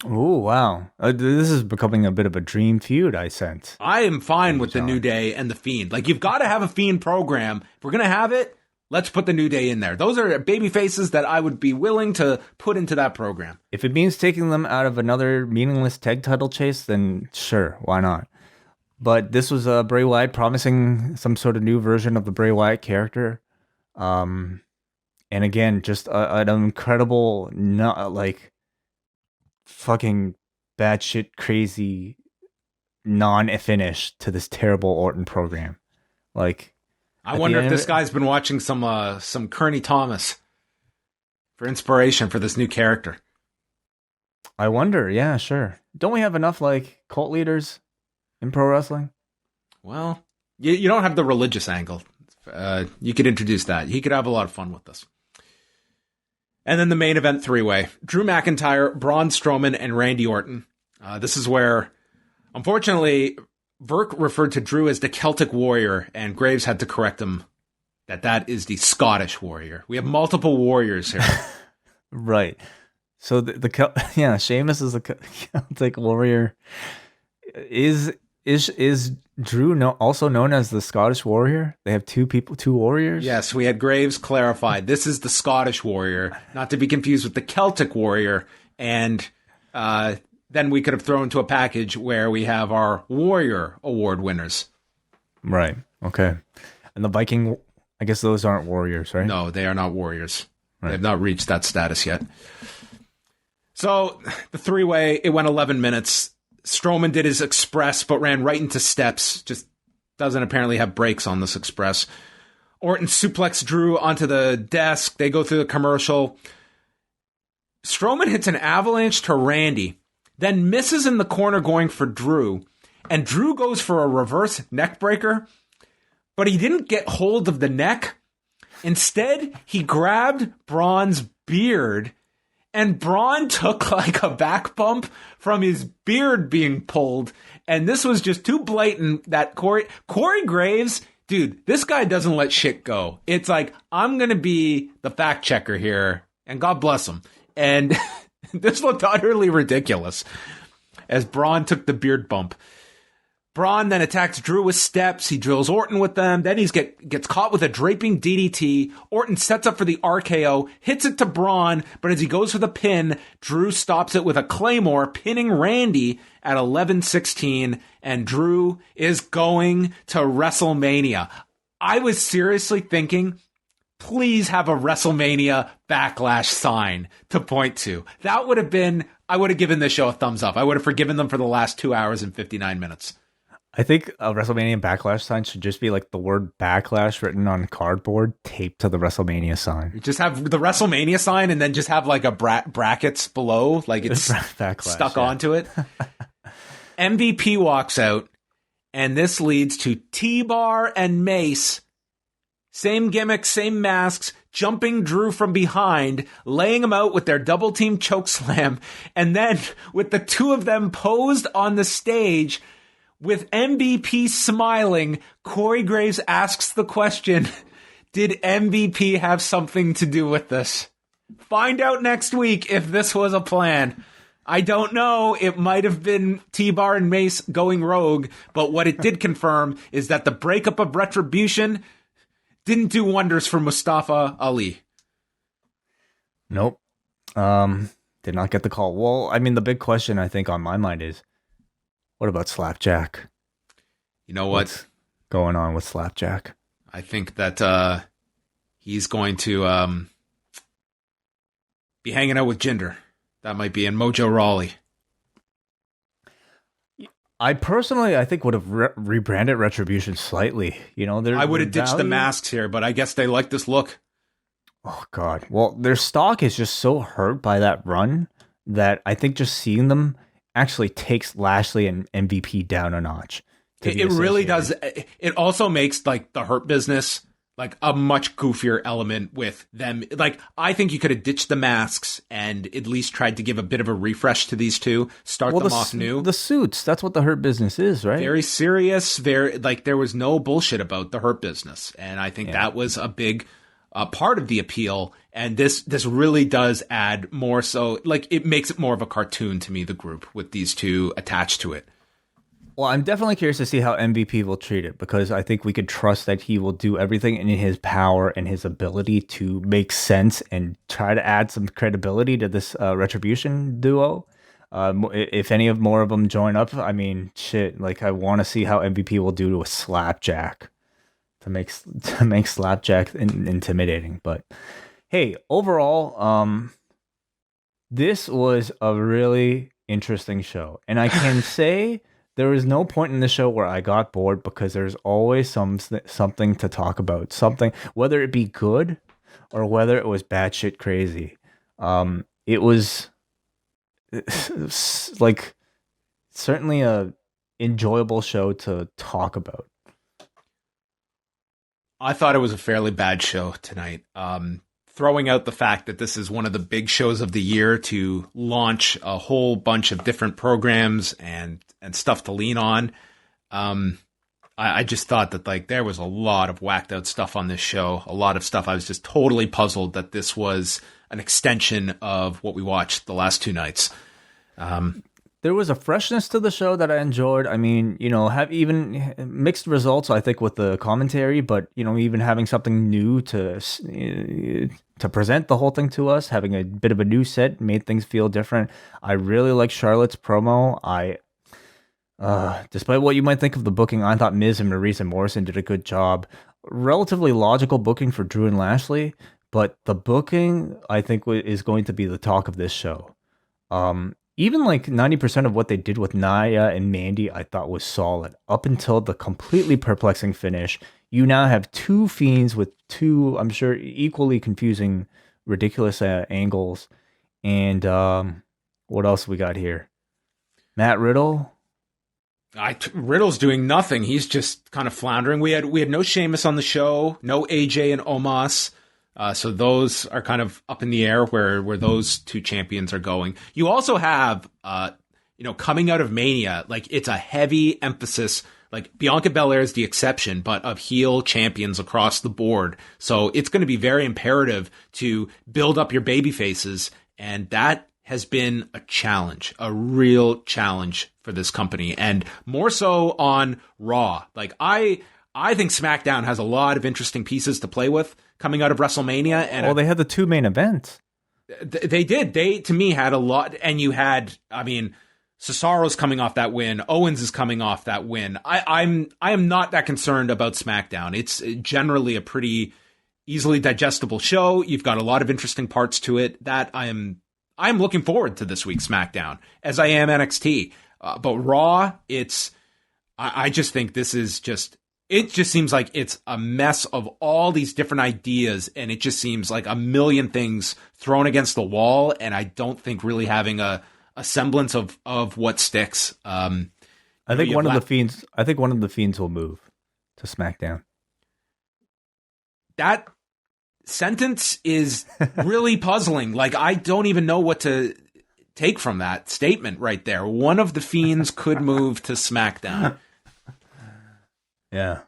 Oh, wow. This is becoming a bit of a dream feud, I sense. I am fine with the New Day and the Fiend. Like, you've got to have a Fiend program. If we're going to have it, let's put the New Day in there. Those are baby faces that I would be willing to put into that program. If it means taking them out of another meaningless tag title chase, then sure, why not? But this was Bray Wyatt promising some sort of new version of the Bray Wyatt character. And again, just an incredible, fucking batshit crazy non-finish to this terrible Orton program. Like, I wonder if this guy's been watching some Kearney Thomas for inspiration for this new character. I wonder, yeah, sure. Don't we have enough cult leaders in pro wrestling? Well, you don't have the religious angle. You could introduce that. He could have a lot of fun with this. And then the main event three-way. Drew McIntyre, Braun Strowman, and Randy Orton. This is where, unfortunately, Virk referred to Drew as the Celtic Warrior, and Graves had to correct him that is the Scottish Warrior. We have multiple warriors here. Right. So Sheamus is a Celtic Warrior. Is Drew also known as the Scottish Warrior? They have two warriors? Yes, we had Graves clarified. This is the Scottish Warrior, not to be confused with the Celtic Warrior. And then we could have thrown into a package where we have our Warrior Award winners. Right. Okay. And the Viking, I guess those aren't warriors, right? No, they are not warriors. Right. They have not reached that status yet. So the three-way, it went 11 minutes. Strowman did his express, but ran right into steps. Just doesn't apparently have brakes on this express. Orton suplexed Drew onto the desk. They go through the commercial. Strowman hits an avalanche to Randy, then misses in the corner going for Drew. And Drew goes for a reverse neck breaker, but he didn't get hold of the neck. Instead, he grabbed Braun's beard, and Braun took like a back bump from his beard being pulled. And this was just too blatant that Corey Graves, dude, this guy doesn't let shit go. It's like, I'm going to be the fact checker here, and God bless him. And this looked utterly ridiculous as Braun took the beard bump. Braun then attacks Drew with steps. He drills Orton with them. Then he gets caught with a draping DDT. Orton sets up for the RKO, hits it to Braun, but as he goes for the pin, Drew stops it with a Claymore, pinning Randy at 11:16, and Drew is going to WrestleMania. I was seriously thinking, please have a WrestleMania Backlash sign to point to. That would have been, I would have given this show a thumbs up. I would have forgiven them for the last 2 hours and 59 minutes. I think a WrestleMania Backlash sign should just be like the word Backlash written on cardboard taped to the WrestleMania sign. Just have the WrestleMania sign and then just have like a brackets below, like it's Backlash, stuck onto it. MVP walks out, and this leads to T-Bar and Mace. Same gimmick, same masks, jumping Drew from behind, laying him out with their double team chokeslam, and then with the two of them posed on the stage, with MVP smiling, Corey Graves asks the question, did MVP have something to do with this? Find out next week if this was a plan. I don't know. It might have been T-Bar and Mace going rogue, but what it did confirm is that the breakup of Retribution didn't do wonders for Mustafa Ali. Nope. Did not get the call. Well, I mean, the big question I think on my mind is, what about Slapjack? You know what? What's going on with Slapjack? I think that he's going to be hanging out with Jinder. That might be in Mojo Rawley. I think would have rebranded Retribution slightly. You know, I would have ditched the masks here, but I guess they like this look. Oh God! Well, their stock is just so hurt by that run that I think just seeing them actually takes Lashley and MVP down a notch. It really does. It also makes like the Hurt Business like a much goofier element with them. Like, I think you could have ditched the masks and at least tried to give a bit of a refresh to these two, start them off new. The suits, that's what the Hurt Business is, right? Very serious. Very, like, there was no bullshit about the Hurt Business. And I think that was a big part of the appeal. And this really does add more. So, like, it makes it more of a cartoon to me, the group, with these two attached to it. Well, I'm definitely curious to see how MVP will treat it, because I think we could trust that he will do everything in his power and his ability to make sense and try to add some credibility to this Retribution duo. If any of more of them join up, I mean, shit, like, I want to see how MVP will do to a Slapjack to make Slapjack intimidating. But hey, overall, this was a really interesting show, and I can say there was no point in the show where I got bored, because there's always something to talk about. Something, whether it be good or whether it was batshit crazy. It was like certainly a enjoyable show to talk about. I thought it was a fairly bad show tonight. Throwing out the fact that this is one of the big shows of the year to launch a whole bunch of different programs and stuff to lean on. I just thought that, like, there was a lot of whacked out stuff on this show. A lot of stuff. I was just totally puzzled that this was an extension of what we watched the last two nights. There was a freshness to the show that I enjoyed. I mean, you know, have even mixed results, I think, with the commentary, but, you know, even having something new to present the whole thing to us, having a bit of a new set made things feel different. I really like Charlotte's promo. Despite what you might think of the booking, I thought Miz and Maurice and Morrison did a good job. Relatively logical booking for Drew and Lashley, but the booking, I think, is going to be the talk of this show. Even like 90% of what they did with Nia and Mandy, I thought was solid up until the completely perplexing finish. You now have two Fiends with two, I'm sure, equally confusing, ridiculous angles. And what else we got here? Matt Riddle. Riddle's doing nothing. He's just kind of floundering. We had no Sheamus on the show, no AJ and Omos. So those are kind of up in the air where those two champions are going. You also have, coming out of Mania, like it's a heavy emphasis. Like Bianca Belair is the exception, but of heel champions across the board. So it's going to be very imperative to build up your baby faces, and that has been a challenge, a real challenge for this company, and more so on Raw. Like I think SmackDown has a lot of interesting pieces to play with coming out of WrestleMania. And they had the two main events. They did. They, to me, had a lot. And you had, Cesaro's coming off that win. Owens is coming off that win. I am not that concerned about SmackDown. It's generally a pretty easily digestible show. You've got a lot of interesting parts to it that I'm looking forward to this week's SmackDown, as I am NXT. But Raw, I just think this is it just seems like it's a mess of all these different ideas, and it just seems like a million things thrown against the wall, and I don't think really having a semblance of what sticks. I think one of the Fiends will move to SmackDown. That sentence is really puzzling. Like, I don't even know what to take from that statement right there. One of the Fiends could move to SmackDown. Yeah.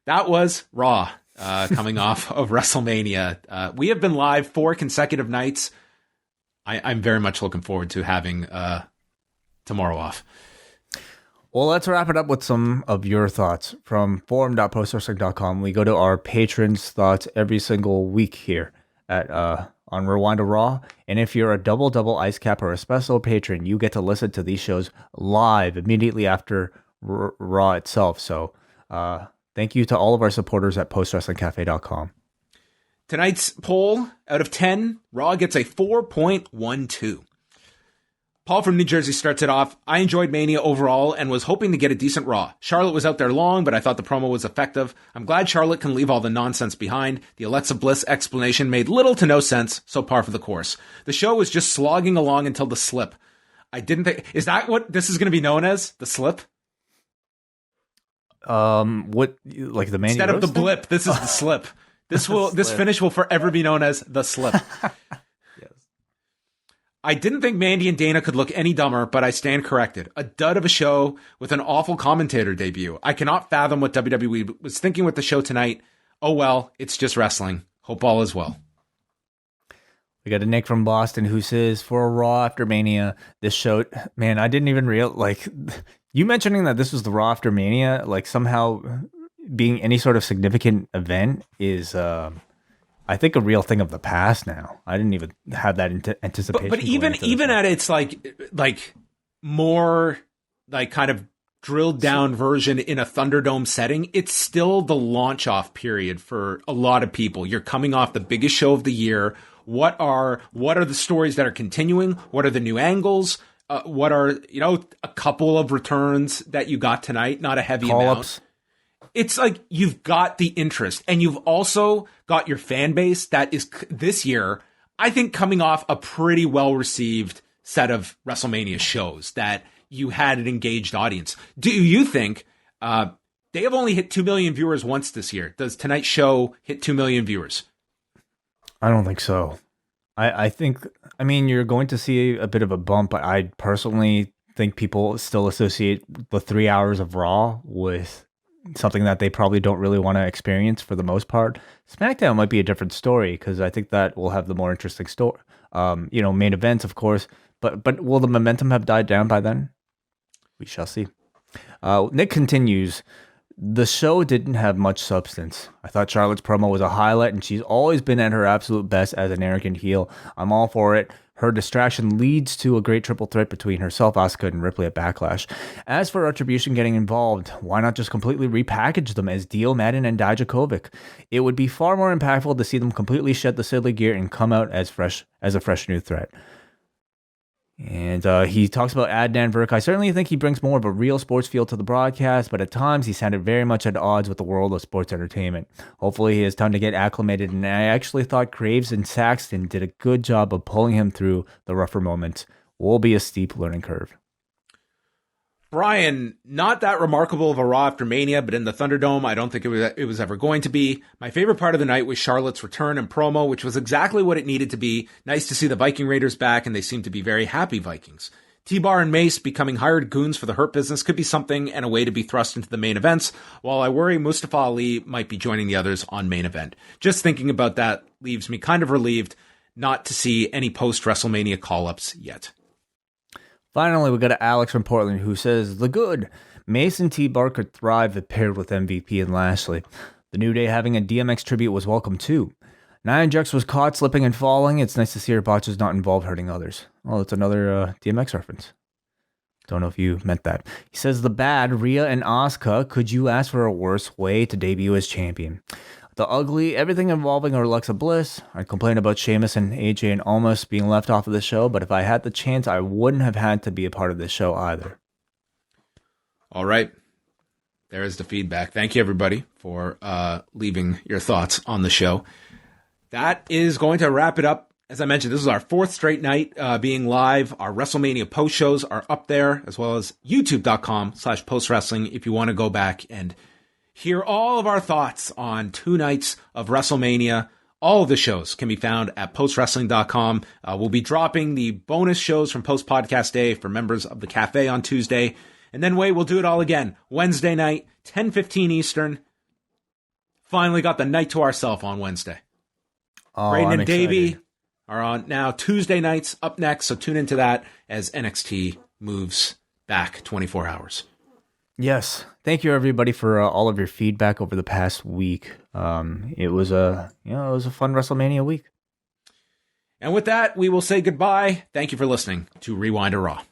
That was Raw, coming off of WrestleMania. We have been live 4 consecutive nights. I'm very much looking forward to having tomorrow off. Well, let's wrap it up with some of your thoughts from forum.postwrestling.com. We go to our patrons' thoughts every single week here on Rewind to Raw. And if you're a double ice cap or espresso patron, you get to listen to these shows live immediately after Raw itself. So thank you to all of our supporters at postwrestlingcafe.com. Tonight's poll, out of 10, Raw gets a 4.12. Paul from New Jersey starts it off. I enjoyed Mania overall and was hoping to get a decent Raw. Charlotte was out there long, but I thought the promo was effective. I'm glad Charlotte can leave all the nonsense behind. The Alexa Bliss explanation made little to no sense, so par for the course. The show was just slogging along until the slip. I didn't think... Is that what this is going to be known as? The slip? What, like the Mandy Instead of the Rose blip, this is the slip. This finish will forever be known as the slip. Yes. I didn't think Mandy and Dana could look any dumber, but I stand corrected. A dud of a show with an awful commentator debut. I cannot fathom what WWE was thinking with the show tonight. Oh well, it's just wrestling. Hope all is well. We got a Nick from Boston who says, for a Raw after Mania, this show, man, I didn't even realize, you mentioning that this was the Raw after Mania, like somehow being any sort of significant event is, I think, a real thing of the past now. I didn't even have that anticipation. But even at its like more like kind of drilled down version in a Thunderdome setting, it's still the launch off period for a lot of people. You're coming off the biggest show of the year. What are the stories that are continuing? What are the new angles? What are, a couple of returns that you got tonight? Not a heavy amount. It's like you've got the interest, and you've also got your fan base that is this year, I think, coming off a pretty well-received set of WrestleMania shows that you had an engaged audience. Do you think they have only hit 2 million viewers once this year? Does tonight's show hit 2 million viewers? I don't think so. I think, you're going to see a bit of a bump, but I personally think people still associate the 3 hours of Raw with something that they probably don't really want to experience for the most part. SmackDown might be a different story because I think that will have the more interesting story. Main events, of course, but will the momentum have died down by then? We shall see. Nick continues. The show didn't have much substance. I thought Charlotte's promo was a highlight, and she's always been at her absolute best as an arrogant heel. I'm all for it. Her distraction leads to a great triple threat between herself, Asuka, and Ripley at Backlash. As for Retribution getting involved, why not just completely repackage them as Dio Madden and Dijakovic? It would be far more impactful to see them completely shed the silly gear and come out as a fresh new threat. And he talks about Adnan Virk. I certainly think he brings more of a real sports feel to the broadcast, but at times he sounded very much at odds with the world of sports entertainment. Hopefully he has time to get acclimated, and I actually thought Graves and Saxton did a good job of pulling him through the rougher moments. Will be a steep learning curve. Brian, not that remarkable of a Raw after Mania, but in the Thunderdome, I don't think it was ever going to be. My favorite part of the night was Charlotte's return and promo, which was exactly what it needed to be. Nice to see the Viking Raiders back, and they seem to be very happy Vikings. T-Bar and Mace becoming hired goons for the Hurt Business could be something and a way to be thrust into the main events, while I worry Mustafa Ali might be joining the others on main event. Just thinking about that leaves me kind of relieved not to see any post-WrestleMania call-ups yet. Finally, we got Alex from Portland who says, the good. Mace and T-Bar could thrive if paired with MVP and Lashley. The New Day having a DMX tribute was welcome too. Nia Jax was caught slipping and falling. It's nice to see her botches not involve hurting others. Oh, that's another DMX reference. Don't know if you meant that. He says, the bad, Rhea and Asuka, could you ask for a worse way to debut as champion? The ugly, everything involving Alexa Bliss. I'd complain about Sheamus and AJ and Almost being left off of the show, but if I had the chance, I wouldn't have had to be a part of this show either. All right. There is the feedback. Thank you, everybody, for leaving your thoughts on the show. That is going to wrap it up. As I mentioned, this is our fourth straight night being live. Our WrestleMania post shows are up there, as well as youtube.com/postwrestling if you want to go back and hear all of our thoughts on 2 nights of WrestleMania. All of the shows can be found at postwrestling.com. We'll be dropping the bonus shows from Post Podcast Day for members of the Cafe on Tuesday. And then we'll do it all again. Wednesday night, 10:15 Eastern. Finally got the night to ourselves on Wednesday. Oh, Braden I'm and Davey excited. are on now. Tuesday nights up next, so tune into that as NXT moves back 24 hours. Yes. Thank you, everybody, for all of your feedback over the past week. It was a fun WrestleMania week. And with that, we will say goodbye. Thank you for listening to Rewind a Raw.